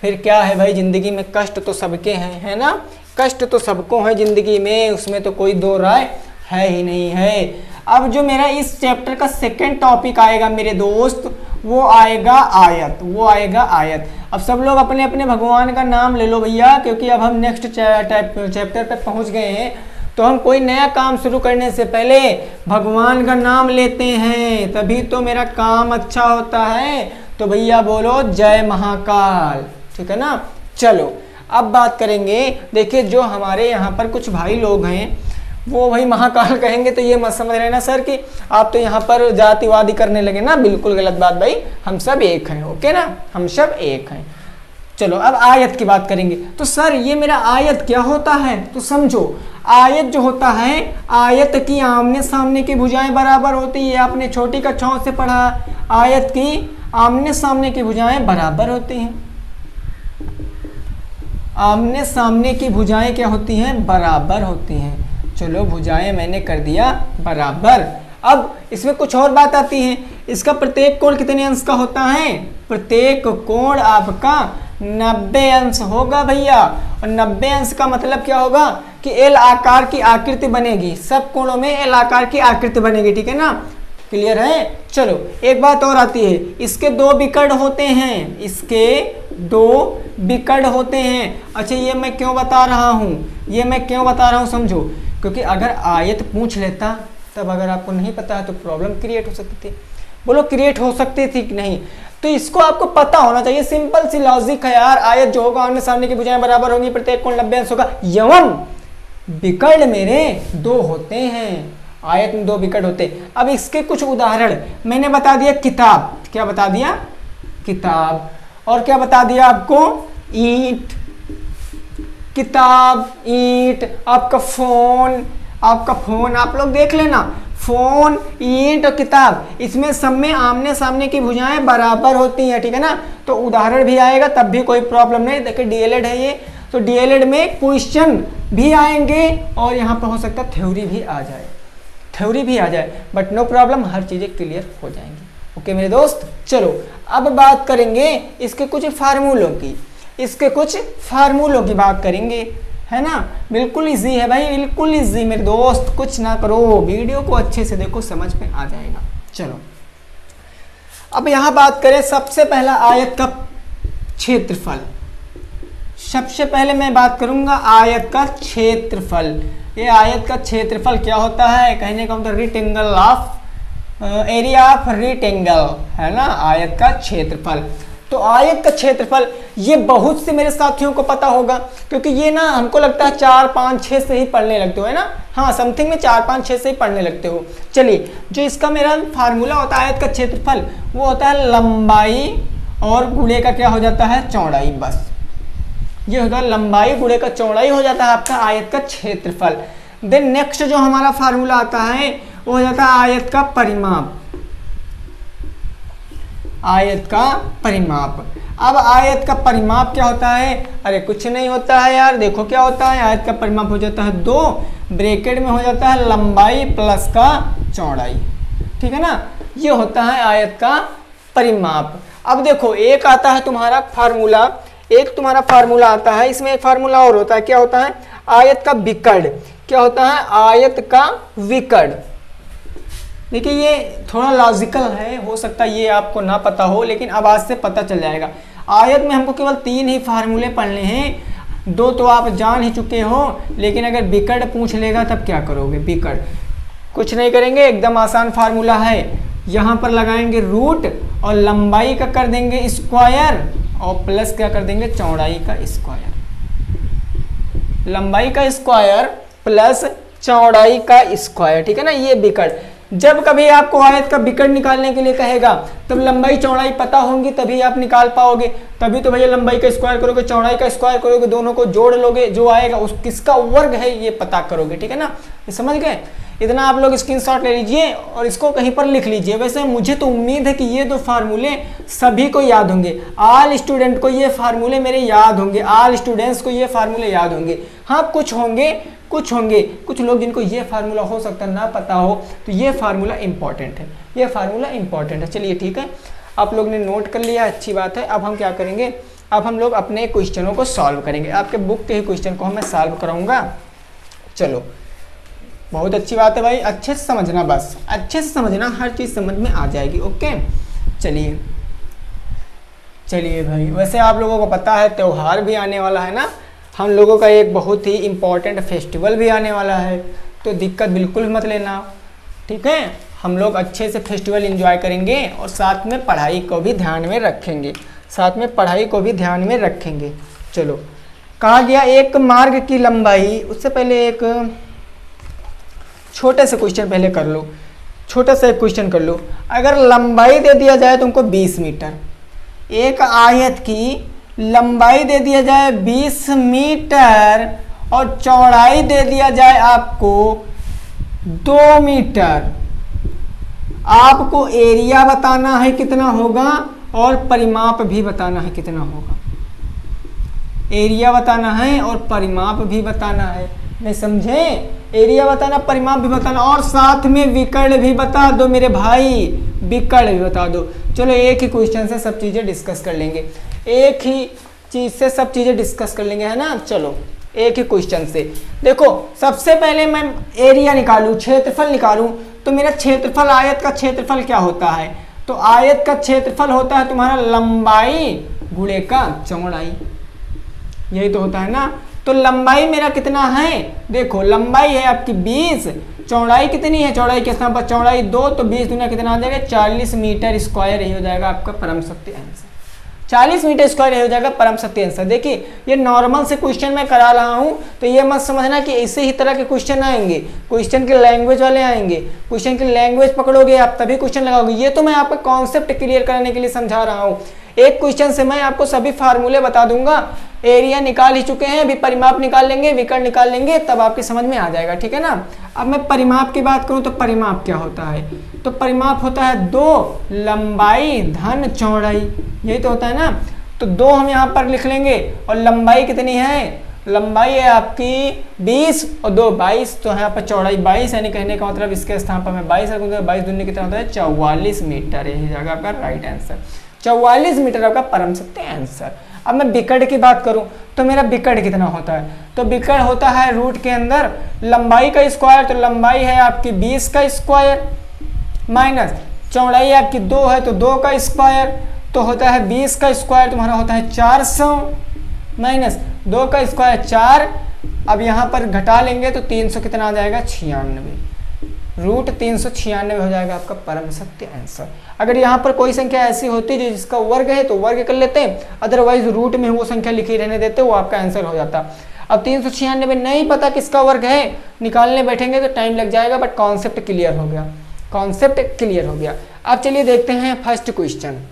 फिर क्या है भाई, ज़िंदगी में कष्ट तो सबके हैं, है ना, कष्ट तो सबको है ज़िंदगी में, उसमें तो कोई दो राय है ही नहीं है। अब जो मेरा इस चैप्टर का सेकंड टॉपिक आएगा मेरे दोस्त, वो आएगा आयत, वो आएगा आयत। अब सब लोग अपने अपने भगवान का नाम ले लो भैया, क्योंकि अब हम नेक्स्ट चैप्टर पे पहुंच गए हैं। तो हम कोई नया काम शुरू करने से पहले भगवान का नाम लेते हैं, तभी तो मेरा काम अच्छा होता है। तो भैया बोलो जय महाकाल, ठीक है ना। चलो अब बात करेंगे, देखिए जो हमारे यहाँ पर कुछ भाई लोग हैं वो भाई महाकाल कहेंगे तो ये मत समझ लेना सर कि आप तो यहाँ पर जातिवादी करने लगे ना, बिल्कुल गलत बात भाई, हम सब एक हैं, ओके ना, हम सब एक हैं। चलो अब आयत की बात करेंगे। तो सर ये मेरा आयत क्या होता है, तो समझो आयत जो होता है, आयत की आमने सामने की भुजाएं बराबर होती है, आपने छोटी कक्षाओं से पढ़ा, आयत की आमने सामने की भुजाएं बराबर होती हैं, आमने सामने की भुजाएं क्या होती हैं, बराबर होती हैं। चलो भुजाएं मैंने कर दिया बराबर। अब इसमें कुछ और बात आती है, इसका प्रत्येक कोण कितने अंश का होता है, प्रत्येक कोण आपका 90 अंश होगा भैया। और 90 अंश का मतलब क्या होगा कि एल आकार की आकृति बनेगी, सब कोणों में एल आकार की आकृति बनेगी, ठीक है ना, क्लियर है। चलो एक बात और आती है, इसके 2 विकर्ण होते हैं, इसके 2 विकर्ण होते हैं। अच्छा ये मैं क्यों बता रहा हूँ, ये मैं क्यों बता रहा हूँ समझो, क्योंकि अगर आयत पूछ लेता तब अगर आपको नहीं पता है तो प्रॉब्लम क्रिएट हो सकती थी। बोलो क्रिएट हो सकती थी कि नहीं, तो इसको आपको पता होना चाहिए, सिंपल सी लॉजिक है यार। आयत जो होगा आमने सामने की भुजाएं बराबर होंगी, प्रत्येक कोण 90 अंश होगा, एवं विकर्ण मेरे 2 होते हैं, आयत में 2 विकर्ण होते हैं। अब इसके कुछ उदाहरण मैंने बता दिया, किताब, क्या बता दिया, किताब, और क्या बता दिया आपको, ईंट, किताब, ईंट, आपका फोन, आपका फोन, आप लोग देख लेना, फोन, ईंट और किताब, इसमें सब में आमने सामने की भुजाएं बराबर होती हैं, ठीक है ना। तो उदाहरण भी आएगा तब भी कोई प्रॉब्लम नहीं। देखिए डीएलएड है ये, तो डीएलएड में क्वेश्चन भी आएंगे और यहाँ पर हो सकता है थ्योरी भी आ जाए, थ्योरी भी आ जाए, बट नो प्रॉब्लम, हर चीज़ें क्लियर हो जाएंगी। ओके मेरे दोस्त, चलो अब बात करेंगे इसके कुछ फार्मूलों की, इसके कुछ फार्मूलों की बात करेंगे, है ना। बिल्कुल इजी है भाई, बिल्कुल इजी मेरे दोस्त, कुछ ना करो, वीडियो को अच्छे से देखो, समझ में आ जाएगा। चलो अब यहाँ बात करें, सबसे पहला आयत का क्षेत्रफल, सबसे पहले मैं बात करूंगा आयत का क्षेत्रफल। ये आयत का क्षेत्रफल क्या होता है, कहने का मतलब rectangle of area of rectangle, है ना, आयत का क्षेत्रफल। तो आयत का क्षेत्रफल, ये बहुत से मेरे साथियों को पता होगा, क्योंकि ये ना हमको लगता है 4, 5, 6 से ही पढ़ने लगते हो, है ना। हाँ, समथिंग में 4, 5, 6 से ही पढ़ने लगते हो। चलिए, जो इसका मेरा फार्मूला होता है आयत का क्षेत्रफल, वो होता है लंबाई और गुणे का क्या हो जाता है, चौड़ाई। बस ये होता है लंबाई गुणे का चौड़ाई हो जाता है आपका आयत का क्षेत्रफल। देन नेक्स्ट जो हमारा फार्मूला आता है वो हो जाता है आयत का परिमाप। आयत का परिमाप। अब आयत का परिमाप क्या होता है, अरे कुछ नहीं होता है यार, देखो क्या होता है, आयत का परिमाप हो जाता है 2 ब्रैकेट में हो जाता है लंबाई प्लस का चौड़ाई, ठीक है ना। ये होता है आयत का परिमाप। अब देखो एक आता है तुम्हारा फार्मूला, एक तुम्हारा फार्मूला आता है, इसमें एक फार्मूला और होता है, क्या होता है, आयत का विकर्ण। क्या होता है, आयत का विकर्ण। देखिए ये थोड़ा लॉजिकल है, हो सकता है ये आपको ना पता हो, लेकिन अब आज से पता चल जाएगा। आयत में हमको केवल 3 ही फार्मूले पढ़ने हैं, 2 तो आप जान ही चुके हो, लेकिन अगर विकर्ण पूछ लेगा तब क्या करोगे। विकर्ण कुछ नहीं करेंगे, एकदम आसान फार्मूला है। यहाँ पर लगाएंगे रूट और लंबाई का कर देंगे स्क्वायर और प्लस क्या कर देंगे, चौड़ाई का स्क्वायर। लंबाई का स्क्वायर प्लस चौड़ाई का स्क्वायर, ठीक है ना। ये विकर्ण, जब कभी आपको आयत का विकर्ण निकालने के लिए कहेगा तब लंबाई चौड़ाई पता होंगी तभी आप निकाल पाओगे। तभी तो भैया लंबाई का स्क्वायर करोगे, चौड़ाई का स्क्वायर करोगे, दोनों को जोड़ लोगे, जो आएगा उस किसका वर्ग है ये पता करोगे, ठीक है ना। ये समझ गए। इतना आप लोग स्क्रीनशॉट ले लीजिए और इसको कहीं पर लिख लीजिए। वैसे मुझे तो उम्मीद है कि ये 2 फार्मूले सभी को याद होंगे, ऑल स्टूडेंट को ये फार्मूले मेरे याद होंगे, ऑल स्टूडेंट्स को ये फार्मूले याद होंगे। हाँ कुछ होंगे कुछ लोग जिनको ये फार्मूला हो सकता है ना पता हो, तो ये फार्मूला इंपॉर्टेंट है, ये फार्मूला इंपॉर्टेंट है। चलिए ठीक है, आप लोग ने नोट कर लिया, अच्छी बात है। अब हम क्या करेंगे, अब हम लोग अपने क्वेश्चनों को सॉल्व करेंगे। आपके बुक के ही क्वेश्चन को मैं सॉल्व कराऊंगा। चलो बहुत अच्छी बात है भाई, अच्छे से समझना, बस अच्छे से समझना, हर चीज़ समझ में आ जाएगी। ओके चलिए भाई, वैसे आप लोगों को पता है त्यौहार भी आने वाला है ना, हम लोगों का एक बहुत ही इम्पोर्टेंट फेस्टिवल भी आने वाला है, तो दिक्कत बिल्कुल मत लेना, ठीक है। हम लोग अच्छे से फेस्टिवल एंजॉय करेंगे और साथ में पढ़ाई को भी ध्यान में रखेंगे, चलो कहा गया एक मार्ग की लंबाई, उससे पहले एक छोटे से क्वेश्चन पहले कर लो, छोटा सा एक क्वेश्चन कर लो। अगर लंबाई दे दिया जाए तुमको 20 मीटर, एक आयत की लंबाई दे दिया जाए 20 मीटर और चौड़ाई दे दिया जाए आपको 2 मीटर, आपको एरिया बताना है कितना होगा और परिमाप भी बताना है कितना होगा। एरिया बताना है और परिमाप भी बताना है, नहीं समझे। एरिया बताना, परिमाप भी बताना और साथ में विकर्ण भी बता दो मेरे भाई, विकर्ण भी बता दो। चलो एक ही क्वेश्चन से सब चीज़ें डिस्कस कर लेंगे, एक ही चीज़ से सब चीज़ें डिस्कस कर लेंगे, है ना। चलो एक ही क्वेश्चन से देखो, सबसे पहले मैं एरिया निकालूं, क्षेत्रफल निकालूं, तो मेरा क्षेत्रफल, आयत का क्षेत्रफल क्या होता है, तो आयत का क्षेत्रफल होता है तुम्हारा लंबाई गुणे का चौड़ाई, यही तो होता है ना। तो लंबाई मेरा कितना है, देखो लंबाई है आपकी 20, चौड़ाई कितनी है, चौड़ाई के स्थान पर चौड़ाई 2, तो 20 दुना कितना आ जाएगा, 40 मीटर स्क्वायर, यही हो जाएगा आपका परम सत्य आंसर। 40 मीटर स्क्वायर हो जाएगा परम सत्य आंसर। देखिए ये नॉर्मल से क्वेश्चन मैं करा रहा हूँ, तो ये मत समझना कि इसी ही तरह के क्वेश्चन आएंगे, क्वेश्चन के लैंग्वेज वाले आएंगे, क्वेश्चन की लैंग्वेज पकड़ोगे आप तभी क्वेश्चन लगाओगे। ये तो मैं आपका कॉन्सेप्ट क्लियर करने के लिए समझा रहा हूँ। एक क्वेश्चन से मैं आपको सभी फार्मूले बता दूंगा, एरिया निकाल ही चुके हैं, अभी परिमाप निकाल लेंगे, विकर्ण निकाल लेंगे, तब आपकी समझ में आ जाएगा, ठीक है ना। अब मैं परिमाप की बात करूं तो परिमाप क्या होता है, तो परिमाप होता है 2 लंबाई धन चौड़ाई, यही तो होता है ना। तो 2 हम यहाँ पर लिख लेंगे और लंबाई कितनी है, लंबाई है आपकी 20 और 2 22, तो यहाँ पर चौड़ाई 22, यानी कहने का मतलब इसके स्थान पर मैं 22 रखूंगा, 22 दूनी कितना होता है 44 मीटर, यही जाएगा आपका राइट आंसर। 44 मीटर आपका परम सत्य आंसर। अब मैं विकर्ण की बात करूं तो मेरा विकर्ण कितना होता है, तो विकर्ण होता है रूट के अंदर लंबाई का स्क्वायर, तो लंबाई है आपकी 20 का स्क्वायर माइनस चौड़ाई आपकी 2 है तो 2 का स्क्वायर, तो होता है 20 का स्क्वायर तुम्हारा होता है 400 माइनस 2 का स्क्वायर 4। अब यहाँ पर घटा लेंगे तो 300 कितना आ जाएगा 96। √396 हो जाएगा आपका परम सत्य आंसर। अगर यहाँ पर कोई संख्या ऐसी होती है जिसका वर्ग है तो वर्ग कर लेते हैं, अदरवाइज रूट में वो संख्या लिखी रहने देते, वो आपका आंसर हो जाता। अब 396 नहीं पता किसका वर्ग है, निकालने बैठेंगे तो टाइम लग जाएगा, बट कॉन्सेप्ट क्लियर हो गया, कॉन्सेप्ट क्लियर हो गया। अब चलिए देखते हैं फर्स्ट क्वेश्चन।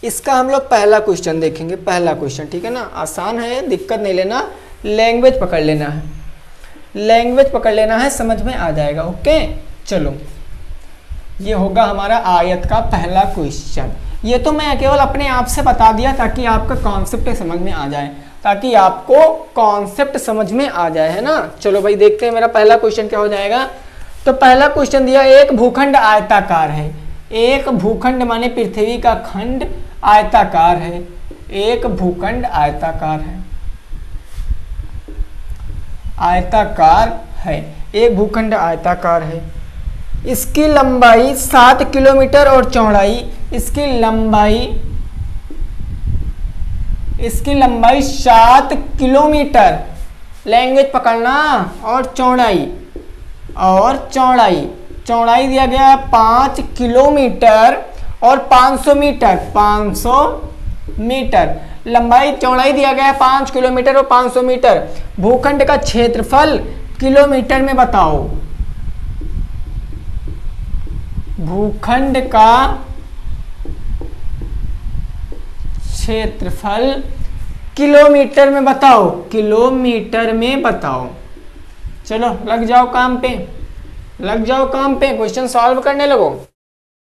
इसका हम लोग पहला क्वेश्चन देखेंगे, पहला क्वेश्चन, ठीक है ना, आसान है, दिक्कत नहीं लेना, लैंग्वेज पकड़ लेना है, लैंग्वेज पकड़ लेना है, समझ में आ जाएगा। ओके चलो, ये होगा हमारा आयत का पहला क्वेश्चन। ये तो मैं केवल अपने आप से बता दिया ताकि आपका कॉन्सेप्ट समझ में आ जाए, ताकि आपको कॉन्सेप्ट समझ में आ जाए, है ना। चलो भाई देखते हैं मेरा पहला क्वेश्चन क्या हो जाएगा। तो पहला क्वेश्चन दिया, एक भूखंड आयताकार है। एक भूखंड माने पृथ्वी का खंड आयताकार है, एक भूखंड आयताकार है, आयताकार है, एक भूखंड आयताकार है। इसकी लंबाई 7 किलोमीटर और चौड़ाई, इसकी लंबाई 7 किलोमीटर, लैंग्वेज पकड़ना, और चौड़ाई दिया गया 5 किलोमीटर और 500 मीटर, 500 मीटर, लंबाई चौड़ाई दिया गया है 5 किलोमीटर और 500 मीटर। भूखंड का क्षेत्रफल किलोमीटर में बताओ, भूखंड का क्षेत्रफल किलोमीटर में बताओ, किलोमीटर में बताओ। चलो लग जाओ काम पे, लग जाओ काम पे, क्वेश्चन सॉल्व करने लगो।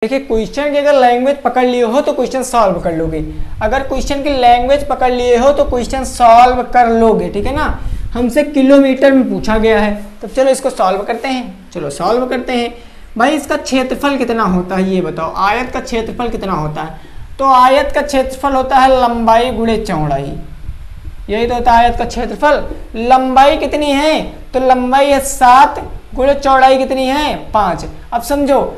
देखिए क्वेश्चन की अगर लैंग्वेज पकड़ लिए हो तो क्वेश्चन सॉल्व कर लोगे, अगर क्वेश्चन की लैंग्वेज पकड़ लिए हो तो क्वेश्चन सॉल्व कर लोगे, ठीक है ना। हमसे किलोमीटर में पूछा गया है, तो चलो इसको सॉल्व करते हैं, चलो सॉल्व करते हैं। भाई इसका क्षेत्रफल कितना होता है ये बताओ, आयत का क्षेत्रफल कितना होता है। तो आयत का क्षेत्रफल होता है लंबाई गुणे चौड़ाई, यही तो होता है आयत का क्षेत्रफल। लंबाई कितनी है, तो लंबाई है 7 गुणे चौड़ाई कितनी है 5। अब समझो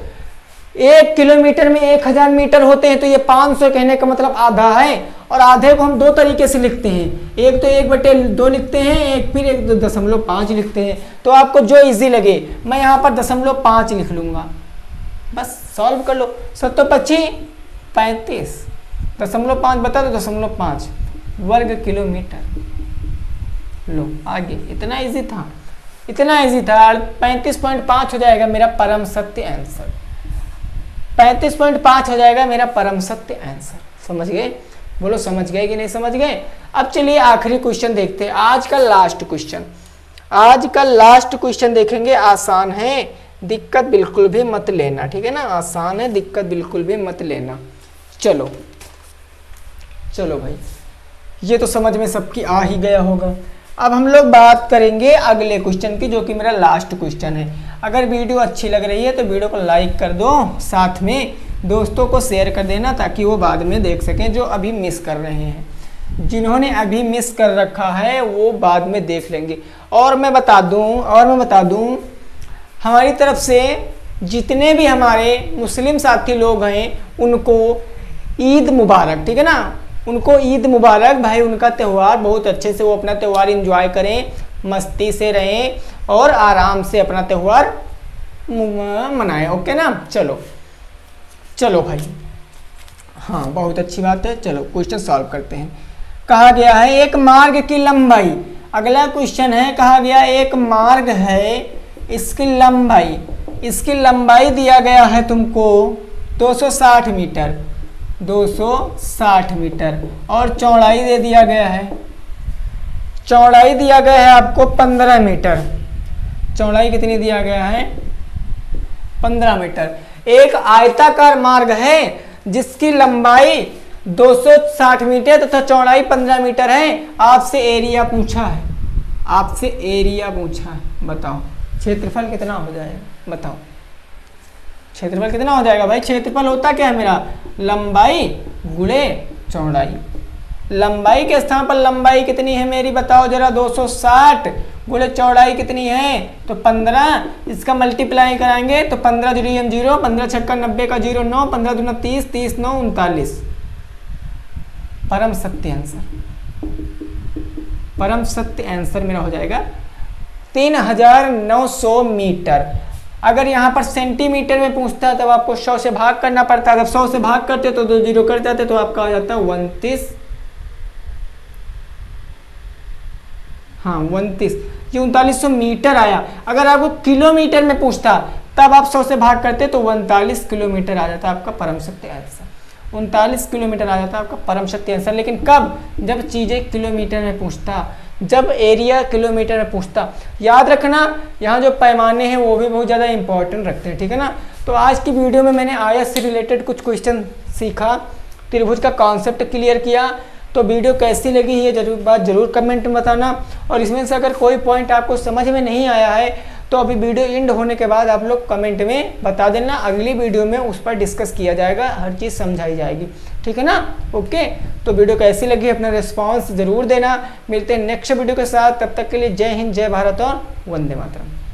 1 किलोमीटर में 1000 मीटर होते हैं, तो ये 500 कहने का मतलब आधा है, और आधे को हम दो तरीके से लिखते हैं, एक तो 1/2 लिखते हैं, एक फिर 1.5 लिखते हैं। तो आपको जो इजी लगे, मैं यहाँ पर 0.5 लिख लूंगा, बस सॉल्व कर लो। 7×5 = 35, 0.5 बता दो 0.5 वर्ग किलोमीटर। लो आगे, इतना इजी था, इतना इजी था। 35.5 हो जाएगा मेरा परम सत्य आंसर, 35.5 हो जाएगा मेरा परम सत्य आंसर। समझ गए, बोलो समझ गए कि नहीं समझ गए। अब चलिए आखिरी क्वेश्चन देखते हैं, आज का लास्ट क्वेश्चन, आज का लास्ट क्वेश्चन देखेंगे। आसान है, दिक्कत बिल्कुल भी मत लेना, ठीक है ना, आसान है, दिक्कत बिल्कुल भी मत लेना। चलो चलो भाई, ये तो समझ में सबकी आ ही गया होगा। अब हम लोग बात करेंगे अगले क्वेश्चन की, जो कि मेरा लास्ट क्वेश्चन है। अगर वीडियो अच्छी लग रही है तो वीडियो को लाइक कर दो, साथ में दोस्तों को शेयर कर देना, ताकि वो बाद में देख सकें जो अभी मिस कर रहे हैं। जिन्होंने अभी मिस कर रखा है वो बाद में देख लेंगे। और मैं बता दूं हमारी तरफ से जितने भी हमारे मुस्लिम साथी लोग हैं उनको ईद मुबारक, ठीक है ना, उनको ईद मुबारक भाई। उनका त्यौहार बहुत अच्छे से वो अपना त्यौहार एंजॉय करें, मस्ती से रहें और आराम से अपना त्यौहार मनाएं, ओके ना। चलो चलो भाई, हाँ बहुत अच्छी बात है। चलो क्वेश्चन सॉल्व करते हैं। कहा गया है एक मार्ग की लंबाई, अगला क्वेश्चन है, कहा गया एक मार्ग है, इसकी लंबाई दिया गया है तुमको 260 मीटर, 260 मीटर, और चौड़ाई दे दिया गया है, चौड़ाई दिया गया है आपको 15 मीटर। चौड़ाई कितनी दिया गया है 15 मीटर। एक आयताकार मार्ग है जिसकी लंबाई 260 मीटर तथा चौड़ाई 15 मीटर है। आपसे एरिया पूछा है, आपसे एरिया पूछा है, बताओ क्षेत्रफल कितना हो जाएगा, बताओ क्षेत्रफल कितना हो जाएगा भाई। क्षेत्रफल होता क्या है मेरा, लंबाई गुणे चौड़ाई। लंबाई के स्थान पर लंबाई कितनी है मेरी, बताओ जरा, 260 गुणे चौड़ाई कितनी है, तो 15। इसका मल्टीप्लाई कराएंगे तो 15 0 0, 15 छक्का 90 का 0 9, 15 दूना 30, 30 9 39। परम सत्य आंसर, परम सत्य आंसर मेरा हो जाएगा 3900 मीटर। अगर यहाँ पर सेंटीमीटर में पूछता है तब आपको 100 से भाग करना पड़ता है। जब 100 से भाग करते तो 2 जीरो कट जाते तो आपका आ जाता है 29। हाँ 29, ये 3900 मीटर आया। अगर आपको किलोमीटर में पूछता तब आप 100 से भाग करते तो 39 किलोमीटर आ जाता आपका परम सत्य आंसर। 39 किलोमीटर आ जाता आपका परम शक्ति आंसर। लेकिन कब? जब चीजें किलोमीटर में पूछता, जब एरिया किलोमीटर में पूछता। याद रखना यहाँ जो पैमाने हैं वो भी बहुत ज़्यादा इंपॉर्टेंट रखते हैं, ठीक है ना। तो आज की वीडियो में मैंने आयत से रिलेटेड कुछ क्वेश्चन सीखा, त्रिभुज का कॉन्सेप्ट क्लियर किया। तो वीडियो कैसी लगी ये जरूर कमेंट में बताना। और इसमें से अगर कोई पॉइंट आपको समझ में नहीं आया है तो अभी वीडियो एंड होने के बाद आप लोग कमेंट में बता देना, अगली वीडियो में उस पर डिस्कस किया जाएगा, हर चीज़ समझाई जाएगी, ठीक है ना। ओके, तो वीडियो कैसी लगी अपना रिस्पांस जरूर देना। मिलते हैं नेक्स्ट वीडियो के साथ, तब तक के लिए जय हिंद, जय भारत और वंदे मातरम।